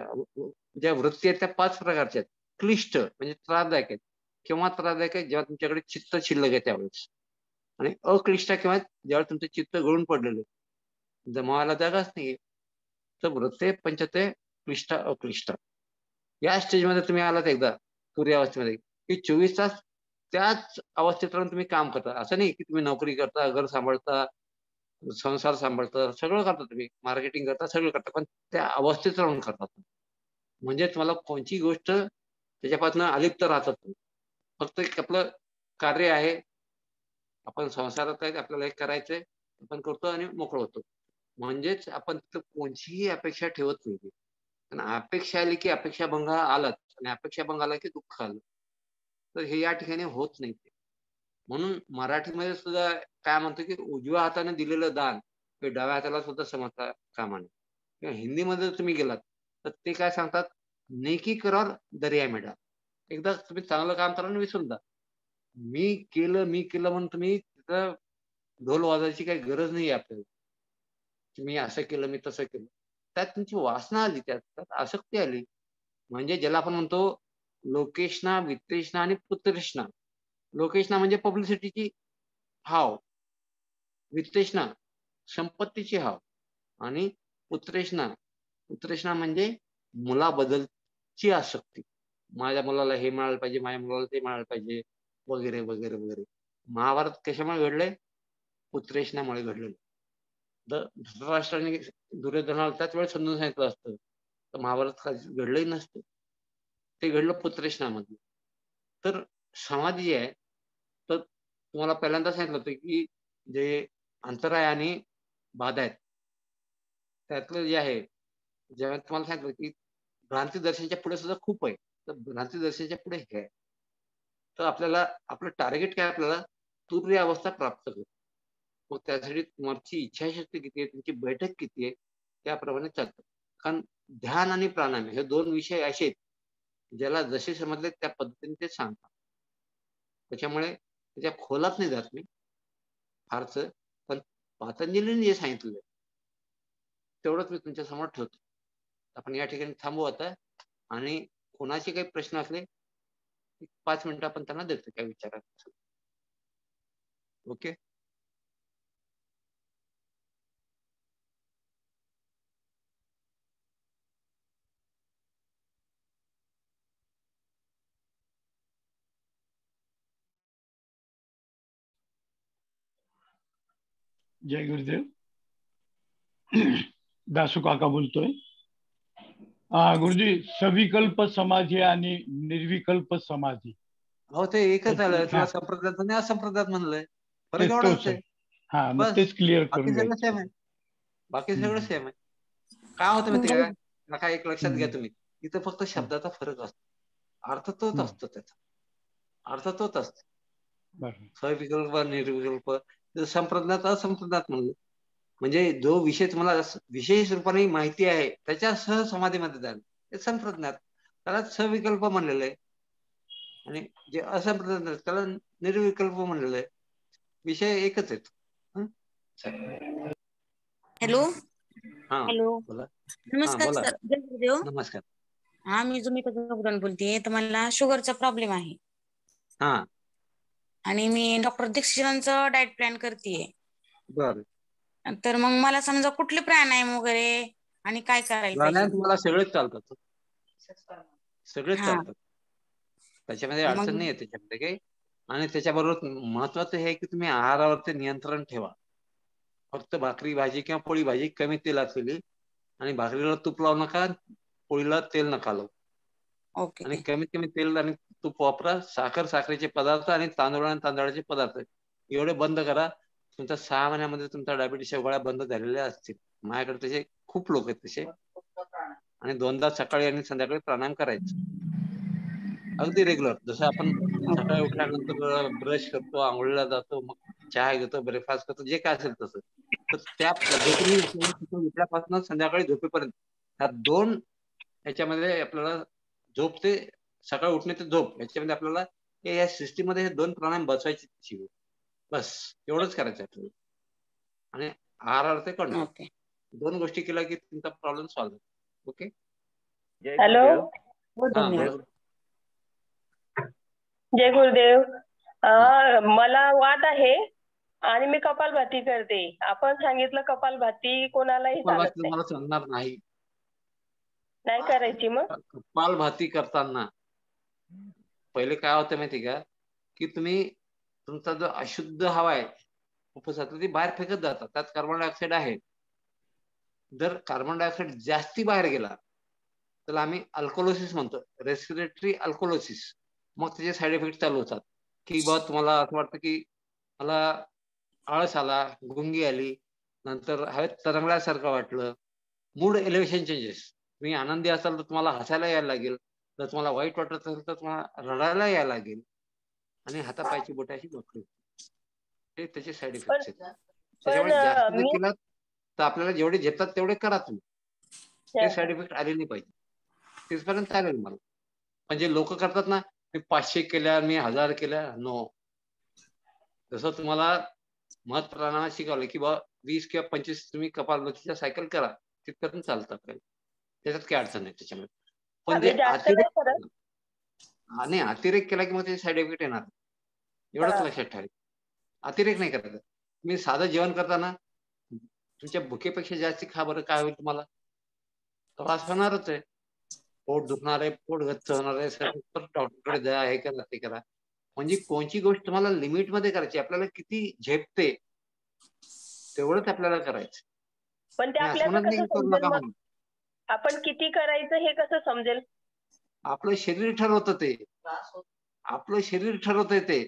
ज्या वृत्ती आहेत त्या 5 प्रकारच्या आहेत. क्लिष्ट म्हणजे त्रासदायक आहेत. केव्हा त्रासदायक आहे? जेव्हा तुमच्याकडे चित्त शिल्लक आहे त्यावेळेस. आणि अक्लिष्ट केव्हा आहेत? जेव्हा तुमचं चित्त गळून पडलेलं आहे. जमावायला जागाच नाहीये. तर वृत्तय पंचतय क्लिष्टा अक्लिष्टा. या स्टेजमध्ये तुम्ही आलात एकदा सूर्यावस्थेमध्ये, की 24 तास त्याच अवस्थेत राहून तुम्ही काम करता. असं नाही की तुम्ही नोकरी करता, घर सांभाळता, संसार सांभाळता, सगळं करता तुम्ही. मार्केटिंग करता, सगळं करता. पण त्या अवस्थेत राहून करता. म्हणजे तुम्हाला कोणतीही गोष्ट त्याच्यापासून अलिप्त राहतात तुम्ही. फक्त एक आपलं कार्य आहे. आपण संसारात आहे, आपल्याला हे करायचंय. आपण करतो आणि मोकळं होतो. म्हणजेच आपण तिथं कोणतीही अपेक्षा ठेवत नाही. आणि अपेक्षा आली की अपेक्षाभंग हा आलाच आणि अपेक्षाभंग आला की दुःख आलं. तर हे या ठिकाणी होत नाही. म्हणून मराठीमध्ये सुद्धा काय म्हणतो, की उजव्या हाताने दिलेलं दान हे डाव्या हाताला सुद्धा समजता कामा नये. किंवा हिंदीमध्ये जर तुम्ही गेलात, तर ते काय सांगतात, "नेकी करार दर्या में डाल." एकदा तुम्ही चांगलं काम करा आणि विसरून जा. मी केलं म्हणून तुम्ही तिथं ढोल वाजवायची काही गरज नाहीये आपल्याला. की मी असं केलं, मी तसं केलं. त्यात तुमची वासना आली, त्यात आसक्ती आली. म्हणजे ज्याला आपण म्हणतो लोकेष्णा, वित्तृष्णा आणि पुत्रतृष्णा. लोकेष्णा म्हणजे पब्लिसिटीची हाव. वित्तृष्णा संपत्तीची हाव आणि पुत्रतृष्णा, पुत्रतृष्णा म्हणजे मुलाबद्दलची आसक्ती. माझ्या मुलाला हे मिळालं पाहिजे, माझ्या मुलाला ते मिळालं पाहिजे, वगैरे, वगैरे, वगैरे. महाभारत कशामुळे घडलंय? पुत्रतृष्णामुळे घडलेलं. जर धृतराष्ट्राने दुर्योधनाला त्याच वेळेस समजून सांगितलं असतं, तर महाभारत घडलंही नसतं. ते घडलं पुत्रतृष्णामध्ये. तर समाधी जी आहे, तर तुम्हाला पहिल्यांदा सांगितलं होतं, की जे अंतराय आणि बाधा आहेत, त्यातलं जे आहे, जेव्हा तुम्हाला सांगितलं, की भ्रांतिदर्शनाच्या पुढे सुद्धा खूप आहे. तर भ्रांतिदर्शनाच्या पुढे हे आहे. तर आपल्याला आपलं टार्गेट काय आपल्याला तुर्य अवस्था प्राप्त करणं. मग त्यासाठी तुमची इच्छाशक्ती किती आहे, तुमची बैठक किती आहे, त्याप्रमाणे चालतं. कारण ध्यान आणि प्राणायाम हे 2 विषय असे आहेत, ज्याला जसे समजले त्या पद्धतीने ते सांगतात. त्याच्यामुळे त्याच्या खोलात नाही जात मी फारसं. पण पतंजलीने जे सांगितलेलं तेवढंच मी तुमच्या समोर ठेवतो. आपण या ठिकाणी थांबू आता आणि कोणाचे काही प्रश्न असले, 5 मिनिटं आपण त्यांना देतो त्या विचारात. ओके. जय गुरुदेव. दासू काका बोलतोय. गुरुजी, सविकल्प समाधी आणि निर्विकल्प समाधी. हो, ते एकच आलं. तुला संप्रदायात आणि असंप्रदायात म्हणलंय. फरक एवढाच आहे. हा, मग बस, तेच क्लिअर बाकी करून सगळं सेम घ्यायचं. आहे. बाकी सगळं सेम आहे. काय होतं माहिती का, नका एक लक्षात घ्या तुम्ही, इथं फक्त शब्दाचा फरक असतो, अर्थ तोच असतो. त्याचा अर्थ तोच असतो. सविकल्प निर्विकल्प. संप्रदायात असंप्रदायात म्हणलं म्हणजे जो विषय तुम्हाला विशेष रूपाने माहिती आहे त्याच्या सह समाधीमध्ये जाणं ते संप्रज्ञात, त्याला सविकल्प म्हणलेलं आहे. आणि जे असंप्रज्ञात त्याला निर्विकल्प म्हणलेलं आहे. विषय एकच आहेत. हॅलो. हा, हॅलो, बोला. नमस्कार बोला. सर. जय गुरुदेव. नमस्कार. हा, मी जुमिका बोलतेय. तर मला शुगरचा प्रॉब्लेम आहे. हा, आणि मी डॉक्टर दीक्षितांचं डाएट प्लॅन करतेय. बर. तर मग मला समजा कुठले प्राणायाम वगैरे आणि काय करायला पाहिजे? प्राणायाम तुम्हाला सगळेच चालतात, सगळेच हा, चालतात. त्याच्यामध्ये मग अडचण नाही आहे त्याच्यामध्ये काही. आणि त्याच्याबरोबर महत्वाचं हे की तुम्ही आहारावरती नियंत्रण ठेवा. फक्त भाकरी भाजी किंवा पोळी भाजी कमी तेलात केली आणि भाकरीला तूप लावू नका, पोळीला तेल नका लावू. ओके. आणि कमीत कमी तेल आणि तूप वापरा. साखरेचे पदार्थ आणि तांदळाचे पदार्थ एवढे बंद करा. तुमच्या 6 महिन्यामध्ये तुमच्या डायबिटीसच्या गोळ्या बंद झालेल्या असतील. माझ्याकडे तसे खूप लोक आहेत तसे. आणि 2दा सकाळी आणि संध्याकाळी प्राणायाम करायचे अगदी रेग्युलर. जसं आपण सकाळी उठल्यानंतर ब्रश करतो, आंघोळीला जातो, मग चहा घेतो, ब्रेकफास्ट करतो, जे काय असेल तसं. तर त्या पद्धतीने उठल्यापासून संध्याकाळी झोपेपर्यंत ह्या 2 ह्याच्यामध्ये आपल्याला झोप ते सकाळी उठणे ते झोप याच्यामध्ये आपल्याला या सिस्टीम मध्ये हे 2 प्राणायाम बसवायचे. बस एवढंच करायचं आपल्याला. आणि आहारावर ते कंट्रोल. 2 गोष्टी केल्या की तुमचा प्रॉब्लेम सॉल्व्ह होतो. ओके. हॅलो. जय गुरुदेव. मला वात आहे आणि मी कपालभाती करते. आपण सांगितलं कपालभाती कोणालाही चालत नाही. मला सांगणार नाही करायची. मग कपालभाती करताना पहिले काय होतं माहिती का, की तुम्ही तुमचा जो अशुद्ध हवा आहे फुफ्फुसातली ती बाहेर फेकत जातात. त्यात कार्बन डायऑक्साईड आहे. जर कार्बन डायऑक्साईड जास्ती बाहेर गेला त्याला आम्ही अल्कोलोसिस म्हणतो, रेस्पिरेटरी अल्कोलोसिस. मग त्याचे साईड इफेक्ट चालू होतात की बा तुम्हाला असं वाटतं की मला आळस आला, गुंगी आली, नंतर हवेत तरंगल्यासारखं वाटलं, मूड एलिव्हेशन चेंजेस. तुम्ही आनंदी असाल तर तुम्हाला हसायला यायला लागेल, जर तुम्हाला वाईट वाटत असेल तर तुम्हाला रडायला यायला लागेल, आणि हातापायची बोटे अशी मोकळी. हे त्याचे साईड इफेक्ट्स आहेत. त्याच्यामुळे जास्त जर केला तर आपल्याला जेवढे झेपतात तेवढे करा तुम्ही. ते साईड इफेक्ट आले नाही पाहिजे तिथपर्यंत चालेल मला. म्हणजे लोक करतात ना, मी 500 केल्या, मी 1000 केल्या. नो. जसं तुम्हाला मध प्राणायाम शिकवलं की बा 20 किंवा 25 तुम्ही कपालभातीच्या सायकल करा, तिथपर्यंत चालतात. काही त्याच्यात काही अडचण नाही त्याच्यामध्ये. पण जे अतिरेक केला की मग त्याचे साईड इफेक्ट येणार. एवढंच लक्षात ठेवायचं. अतिरेक नाही करायचा. तुम्ही साधं जेवण करताना तुमच्या भुकेपेक्षा जास्त खा बरं, काय होईल तुम्हाला? त्रास होणारच आहे. पोट दुखणार आहे, पोट गच्च होणार आहे, डॉक्टरकडे जा, हे करा ते करा. म्हणजे कोणची गोष्ट तुम्हाला लिमिट मध्ये करायची, आपल्याला किती झेपते तेवढंच आपल्याला करायचं. पण ते आपल्याला कसं समजेल? आपण किती करायचं हे कसं समजेल? आपलं शरीर ठरवतं ते. आपलं शरीर ठरवतंय ते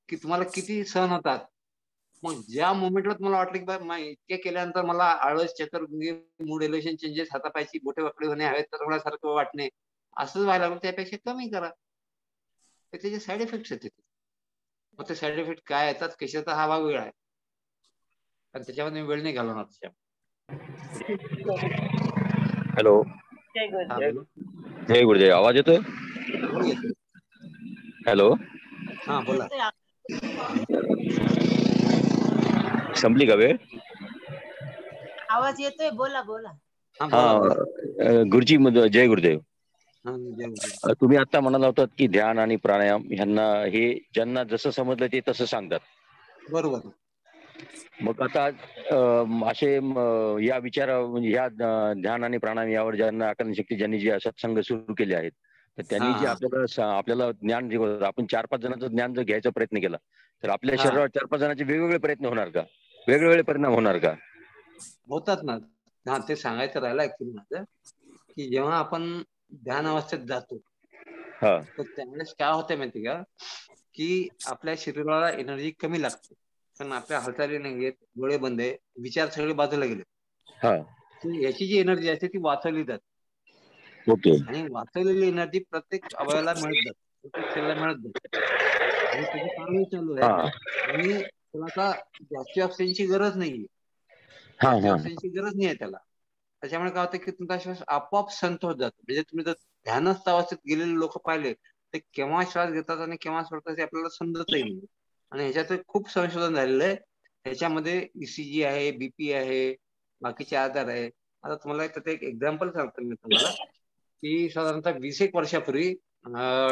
की तुम्हाला किती सहन होतात. मग ज्या मोमेंटला तुम्हाला वाटलं की बा इतके केल्यानंतर मला आळस, चक्कर, मूड एलिव्हेशन चेंजेस, हातापायची बोटे वाकडी होणे, हवेत तरंगल्यासारखं वाटणे, असंच व्हायला लागलं, त्यापेक्षा कमी करा. ते त्याचे साईड इफेक्ट्स येतात. मग ते साईड इफेक्ट काय येतात, कशाचा हा भाग वेळ आहे, आणि त्याच्यामध्ये वेळ नाही घालवणार त्याच्या. हॅलो. जय गुरुदेव. आवाज येतोय? हॅलो. हा, बोला. संपली का वेळ? आवाज येतोय, बोला बोला. हा, गुरुजी. जय गुरुदेव. तुम्ही आता म्हणाला होतात की ध्यान आणि प्राणायाम ह्यांना, हे ज्यांना जसं समजलं ते तसं सांगतात. बरोबर. मग आता असे या विचारा, म्हणजे या ध्यान आणि प्राणायाम यावर ज्यांना आकलन शक्ती, ज्यांनी जे सत्संग सुरू केले आहेत, तर त्यांनी जे आपल्याला ज्ञान जे आपण 4-5 जणांचं ज्ञान जर घ्यायचा प्रयत्न केला तर आपल्या शरीरावर 4-5 जणांचे वेगवेगळे प्रयत्न होणार का? वेगवेगळे परिणाम होणार का? होतात ना. हा, ते सांगायचं राहिलं ऍक्च्युली माझं, की जेव्हा आपण ध्यान अवस्थेत जातो हा तर त्यावेळेस काय होतंय माहिती का, की आपल्या शरीराला एनर्जी कमी लागते, कारण आपल्या हालचाली नाही आहेत, डोळे बंद आहे, विचार सगळे बाजूला गेले. हा याची जी एनर्जी असते ती वाचवली जाते, ओके आणि वाचवलेली एनर्जी प्रत्येक अवयवाला मिळत जाते, प्रत्येक शरीराला मिळत जाते, आणि त्याचं कामही चालू आहे. हा आणि त्याला आता जास्ती ऑक्सिजनची गरज नाहीये, हा जास्ती हा ऑक्सिजनची गरज नाही आहे त्याला. त्याच्यामुळे काय होतं की तुमचा श्वास आपोआप संथ होत जातो. म्हणजे तुम्ही जर ध्यानस्थ अवस्थेत गेलेले लोक पाहिले ते केव्हा श्वास घेतात आणि केव्हा सोडतात हे आपल्याला समजतही नाही. आणि ह्याच्यात खूप संशोधन झालेलं आहे. ह्याच्यामध्ये ईसीजी आहे, बीपी आहे, बाकीचे आजार आहे. आता तुम्हाला एक एक्झाम्पल सांगतो मी तुम्हाला, की साधारणतः 20 वर्षापूर्वी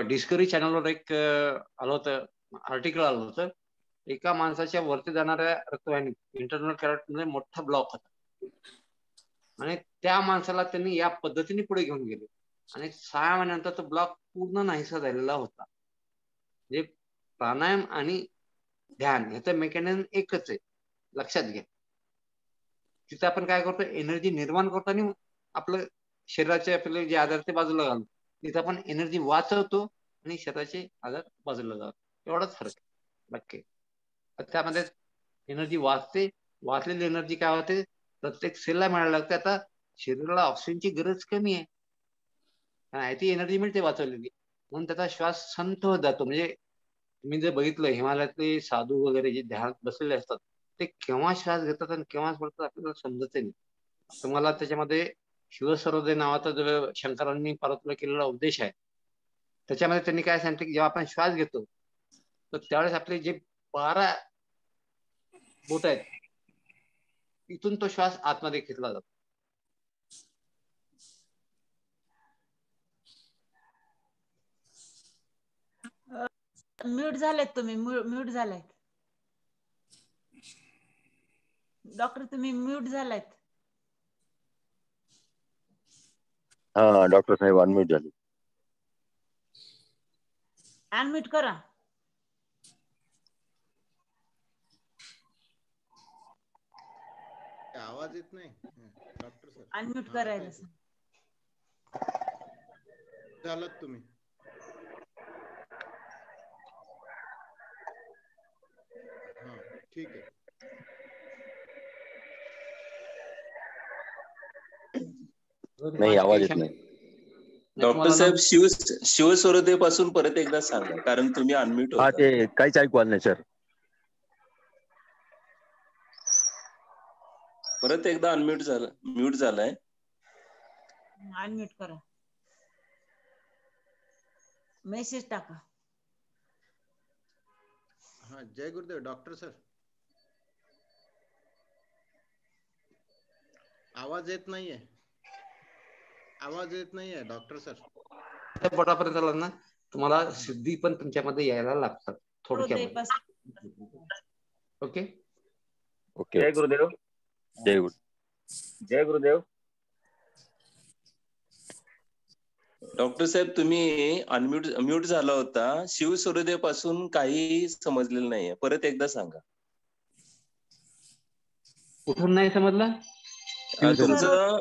डिस्कवरी चॅनलवर एक आलं होतं, आर्टिकल आलं होतं. एका माणसाच्या वरती जाणाऱ्या रक्तवाहिनी इंटरनल कॅरेट मध्ये मोठा ब्लॉक होता, आणि त्या माणसाला त्यांनी या पद्धतीने पुढे घेऊन गेले, आणि 6 महिन्यानंतर तो ब्लॉक पूर्ण नाहीसा झालेला होता. म्हणजे प्राणायाम आणि ध्यान याचं मेकॅनिझम एकच आहे, लक्षात घ्या. तिथे आपण काय करतो, एनर्जी निर्माण करतो आणि आपलं शरीराचे आपले जे आजार ते बाजूला घालतो. तिथे आपण एनर्जी वाचवतो आणि शरीराचे आजार बाजूला घालतो, एवढाच फरक आहे. बाकी त्यामध्ये एनर्जी वाचते, वाचलेली एनर्जी काय होते, प्रत्येक सेलला मिळायला लागते. आता शरीराला ऑक्सिजनची गरज कमी आहे, कारण ती एनर्जी मिळते वाचवलेली, म्हणून त्याचा श्वास संथ होत जातो. म्हणजे तुम्ही जर बघितलं, हिमालयातले साधू वगैरे जे ध्यानात बसलेले असतात ते केव्हा श्वास घेतात आणि केव्हा सोडतात आपल्याला समजतही नाही. तुम्हाला त्याच्यामध्ये शिवसरोदय नावाचा जो शंकरांनी पार्वतीला केलेला उपदेश आहे, त्याच्यामध्ये त्यांनी काय सांगितलं की जेव्हा आपण श्वास घेतो तर त्यावेळेस आपले जे 12 बोट आहेत, इथून तो श्वास आतमध्ये घेतला जातो. म्यूट झालेत तुम्ही, म्यूट झालाय डॉक्टर, तुम्ही म्यूट झालायत. हा डॉक्टर साहेब अनम्यूट झाले. अनम्यूट करा. आवाज येत नाही डॉक्टर सर. अनम्यूट करायला झालात तुम्ही. हा ठीक आहे. नाही आवाज येत नाही. डॉक्टर साहेब शिवसरोदय पासून परत एकदा सांगा, कारण तुम्ही अनम्यूट हा होता. ते काहीच ऐकू आलं नाही सर. परत एकदा अनम्यूट झालं, म्यूट झालाय. अनम्यूट करा, मेसेज टाका. हा जय गुरुदेव डॉक्टर सर. आवाज येत नाहीये, आवाज येत नाहीये डॉक्टर सर. पोटापर्यंत आला ना तुम्हाला सिद्धी पण तुमच्यामध्ये यायला लागतात थोडक्यात. Okay okay. जय गुरुदेव. जय गुरु. जय गुरुदेव. डॉक्टर साहेब तुम्ही म्यूट झाला होता. शिवसरोदय पासून काही समजलेलं नाहीये, परत एकदा सांगा. कुठून नाही समजलं? तुमचं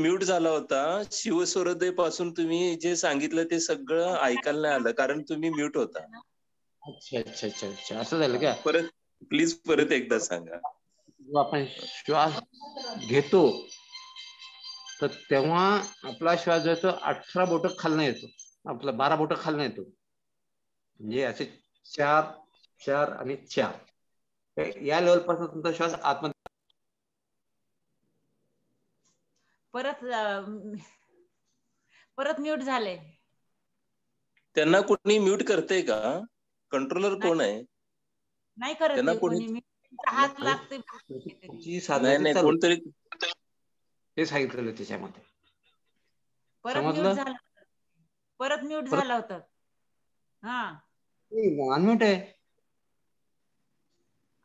म्यूट झाला होता. शिवसरोदय पासून तुम्ही जे सांगितलं ते सगळं ऐकायला नाही आलं, कारण तुम्ही म्यूट होता. अच्छा अच्छा अच्छा अच्छा, असं झालं का? परत प्लीज परत एकदा सांगा. आपण श्वास घेतो तर तेव्हा आपला श्वास जो येतो 18 बोट खालनं येतो, आपला 12 बोट खालनं येतो. म्हणजे असे 4 4 आणि 4 या लेवल पासून तुमचा श्वास आतमध्ये. परत म्यूट झाले. त्यांना कोणी म्यूट करते का? कंट्रोलर कोण आहे? नाही करत कोणी. हात लागते. नाही कोणतरी हे सांगितलेलं त्याच्यामध्ये. परत म्यूट झाला, परत म्यूट झाला होता. हा अनम्यूट आहे.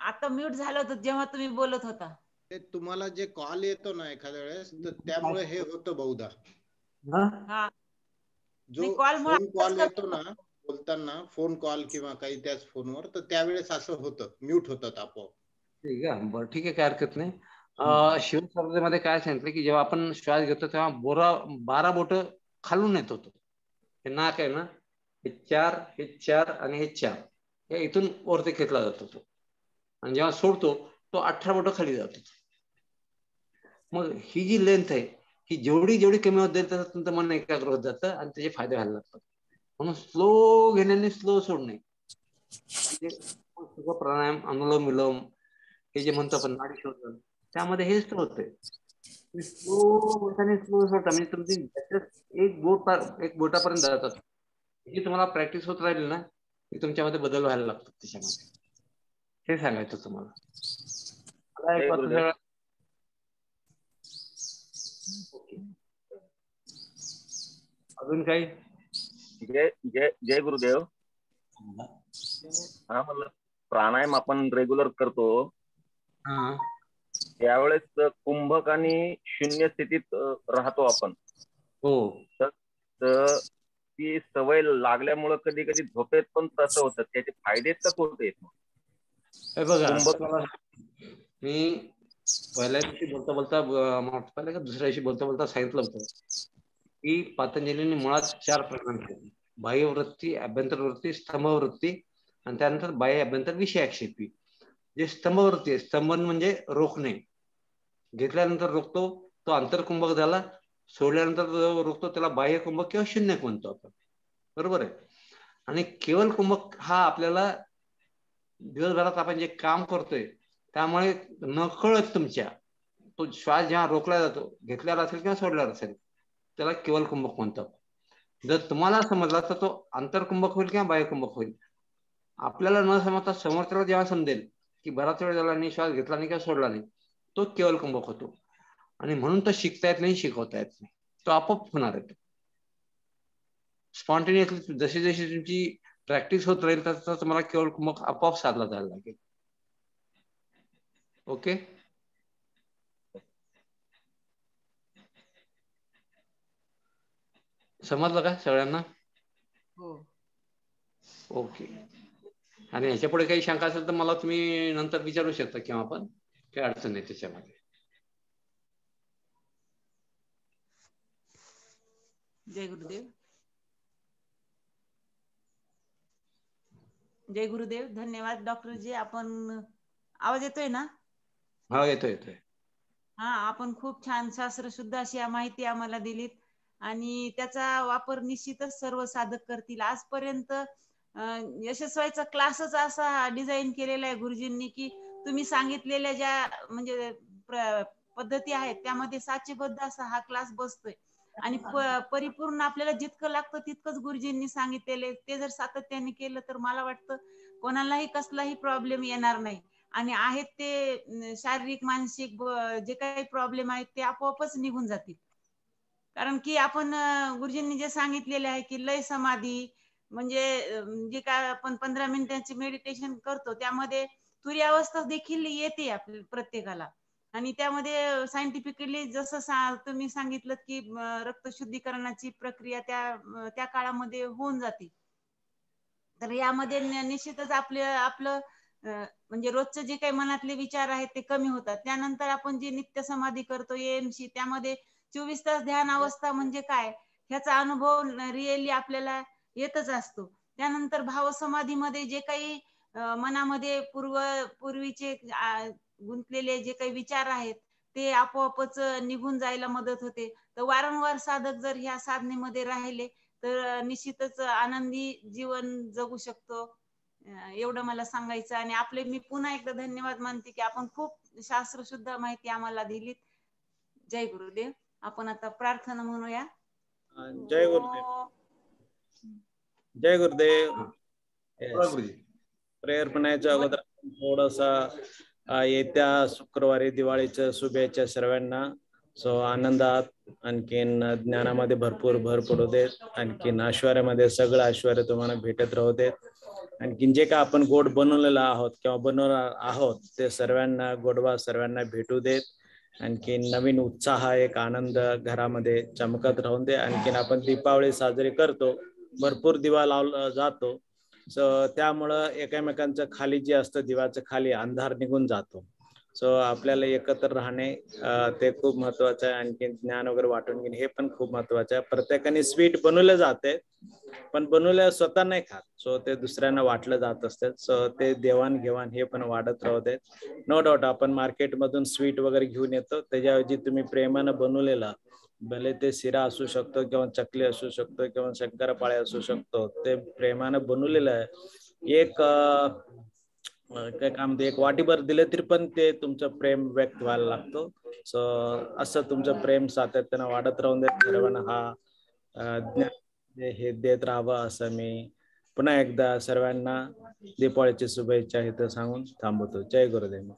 आता म्यूट झालं होतं जेव्हा तुम्ही बोलत होता. ते तुम्हाला जे कॉल येतो ना एखाद्या वेळेस, तर त्यामुळे हे होतं बहुधा. हा जो फोन कॉल येतो ना बोलताना, फोन कॉल किंवा काही त्याच फोनवर, तर त्यावेळेस असं होतं, म्यूट होतात आपोआप. ठीक आहे, बरं ठीक आहे, काय हरकत नाही. शिवसमृद्धीमध्ये काय सांगितलं की जेव्हा आपण श्वास घेतो तेव्हा 12 बोट खालून येत होतो. हे नाक आहे ना, हे 4 आणि हे 4 हे इथून वरती खेचला जातो तो, आणि जेव्हा सोडतो तो 18 बोट खाली जातो. मग ही जी लेंथ आहे ही जेवढी कमी होत जाईल तसं तुमचं मन एकाग्र होत जातं आणि त्याचे फायदे व्हायला लागतात. म्हणून स्लो घेण्याने स्लो सोडणे, प्राणायाम, अनुलोम विलोम हे जे म्हणतो आपण नाडी शोधन, त्यामध्ये हेच तर होतंय. स्लो सोडता म्हणजे तुमची एक बोटापर्यंत जातात. ही तुम्हाला प्रॅक्टिस होत राहील ना की तुमच्यामध्ये बदल व्हायला लागतात त्याच्यामध्ये. हे सांगायचं तुम्हाला. अजून काही? जय गुरुदेव. हा, म्हणलं प्राणायाम आपण रेग्युलर करतो त्यावेळेस कुंभक आणि शून्य स्थितीत राहतो आपण. हो. तर ती सवय लागल्यामुळे कधी कधी झोपेत पण तसं होतं. त्याचे फायदे तर होते. हे बघा, मी पहिल्या दिवशी बोलता दुसऱ्या दिवशी बोलता सांगितलं होतं की पतंजलीने मुळात 4 प्रकार केले: बाह्यवृत्ती, अभ्यंतर वृत्ती, स्तंभवृत्ती आणि त्यानंतर बाह्य अभ्यंतर विषयाक्षेपी. जे स्तंभवृत्ती आहे, स्तंभन म्हणजे रोखणे, घेतल्यानंतर रोखतो तो आंतरकुंभक झाला, सोडल्यानंतर जो रोखतो त्याला बाह्य कुंभक किंवा शून्यक म्हणतो आपण. बरोबर आहे. आणि केवळ कुंभक हा आपल्याला दिवसभरात आपण जे काम करतोय त्यामुळे नकळत तुमच्या तो श्वास जेव्हा रोखला जातो, घेतल्यावर असेल किंवा सोडल्यावर असेल, त्याला केवळ कुंभक म्हणतात. जर तुम्हाला समजला तर तो आंतरकुंभक होईल किंवा बाह्यकुंभक होईल. आपल्याला न समजता समोरच्याला जेव्हा समजेल की बराच वेळ झाला नाही, श्वास घेतला नाही किंवा सोडला नाही, तो केवळ कुंभक होतो. आणि म्हणून तो शिकता येत नाही, शिकवता येत नाही, तो आपोआप होणार आहे. स्पॉन्टेनियसली जशी जशी तुमची प्रॅक्टिस होत राहील तसं तुम्हाला केवळ कुंभक आपोआप साधला जायला लागेल. ओके. समजलं का सगळ्यांना? ओके. आणि ह्याच्या पुढे काही शंका असेल तर मला तुम्ही नंतर विचारू शकता किंवा आपण, काही अडचण नाही त्याच्यामध्ये. जय गुरुदेव. जय गुरुदेव. धन्यवाद डॉक्टरजी. आपण आवाज येतोय ना? हा, येतोय. हा, आपण खूप छान शास्त्रशुद्ध अशी माहिती आम्हाला दिलीत आणि त्याचा वापर निश्चितच सर्व साधक करतील. आजपर्यंत यशस्वीचा क्लासच असा डिझाईन केलेला आहे गुरुजींनी की तुम्ही सांगितलेल्या ज्या म्हणजे पद्धती आहेत त्यामध्ये साचेबद्ध असा हा क्लास बसतोय आणि परिपूर्ण आपल्याला जितकं लागतं तितकंच गुरुजींनी सांगितलेले ते जर सातत्याने केलं तर मला वाटतं कोणालाही कसलाही प्रॉब्लेम येणार नाही आणि आहेत ते शारीरिक मानसिक जे काही प्रॉब्लेम आहेत ते आपोआपच निघून जातील. कारण की आपण गुरुजींनी जे सांगितलेले आहे की लय समाधी म्हणजे जे काय आपण 15 मिनिटांची मेडिटेशन करतो त्यामध्ये तुर्यावस्था देखील येते आपल्या प्रत्येकाला आणि त्यामध्ये सायंटिफिकली जसं तुम्ही सांगितलं की रक्त शुद्धीकरणाची प्रक्रिया त्या काळामध्ये होऊन जाते. तर यामध्ये निश्चितच आपलं म्हणजे रोजचं जे काही मनातले विचार आहेत ते कमी होतात. त्यानंतर आपण जे नित्य समाधी करतो एएमसी त्यामध्ये 24 तास ध्यान अवस्था म्हणजे काय ह्याचा अनुभव रिअली आपल्याला येतच असतो. त्यानंतर भाव समाधीमध्ये जे काही मनामध्ये पूर्वीचे गुंतलेले जे काही विचार आहेत ते आपोआपच निघून जायला मदत होते. तर वारंवार साधक जर ह्या साधनेमध्ये राहिले तर निश्चितच आनंदी जीवन जगू शकतो. एवढं मला सांगायचं आणि आपले मी पुन्हा एकदा धन्यवाद मानते की आपण खूप शास्त्रशुद्ध माहिती आम्हाला दिलीत. जय गुरुदेव. आपण आता प्रार्थना म्हणूया. जय गुरुदेव. जय गुरुदेव. प्रेयर म्हणायच्या अगोदर थोडासा येत्या शुक्रवारी दिवाळीच्या शुभेच्छा सर्वांना. सो आनंदात आणखीन ज्ञानामध्ये भरपूर भर पडू देत. आणखीन ऐश्वर्यामध्ये सगळं ऐश्वर्य तुम्हाला भेटत राहू देत. आणखीन जे काय आपण गोड बनवलेलं आहोत किंवा बनवणार आहोत ते सर्वांना गोडवा सर्वांना भेटू देत. आणखीन नवीन उत्साह एक आनंद घरामध्ये चमकत राहून दे. आणखीन आपण दीपावली साजरी करतो, भरपूर दिवा लावला जातो. सो त्यामुळं एकमेकांचं खाली जे असतं दिवाचं खाली अंधार निघून जातो. सो आपल्याला एकत्र राहणे ते खूप महत्वाचं आहे. आणखी ज्ञान वगैरे वाटून घेणे हे पण खूप महत्वाचं आहे. प्रत्येकाने स्वीट बनवलं जाते पण बनवल्या स्वतः नाही खात. सो ते दुसऱ्यांना वाटलं जात असते. सो ते देवाणघेवाण हे पण वाढत राहते. नो डाऊट आपण मार्केटमधून स्वीट वगैरे घेऊन येतो, त्याच्याऐवजी तुम्ही प्रेमानं बनवलेला, भले ते शिरा असू शकतो किंवा चकली असू शकतो किंवा शंकरपाळे असू शकतो, ते प्रेमानं बनवलेलं आहे. एक काय काम ते एक वाटीभर दिले तरी पण ते तुमचं प्रेम व्यक्त व्हायला लागतो. सो असं तुमचं प्रेम सातत्यानं वाढत राहून दे. सर्वांना हा ज्ञान हे देत राहावं असं मी पुन्हा एकदा सर्वांना दीपावलीची शुभेच्छा इथं सांगून थांबवतो. जय गुरुदेव.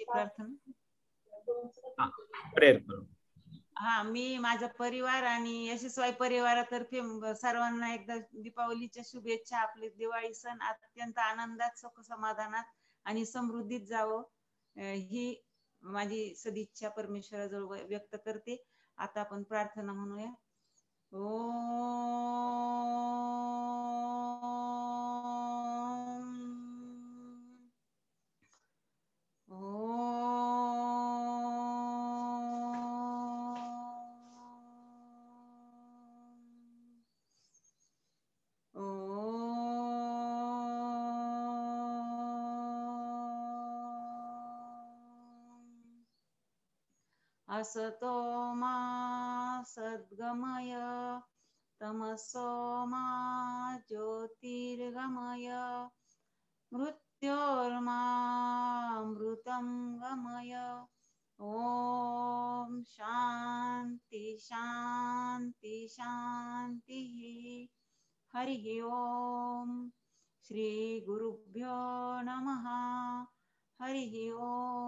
प्रार्थना प्रेयर करू. हा, मी माझा परिवार आणि यशस्वी परिवारातर्फे सर्वांना एकदा दीपावलीच्या शुभेच्छा. आपले दिवाळी सण अत्यंत आनंदात, सुख समाधानात आणि समृद्धीत जावं ही माझी सदिच्छा परमेश्वराजवळ व्यक्त करते. आता आपण प्रार्थना म्हणूया. असतो मा सद्गमय तमसो मा ज्योतिर्गमय मृत्योर्मामृतं गमय. ओम शांती शांती शांती. हरि ओम. श्री गुरुभ्यो नमः. हरि ओम.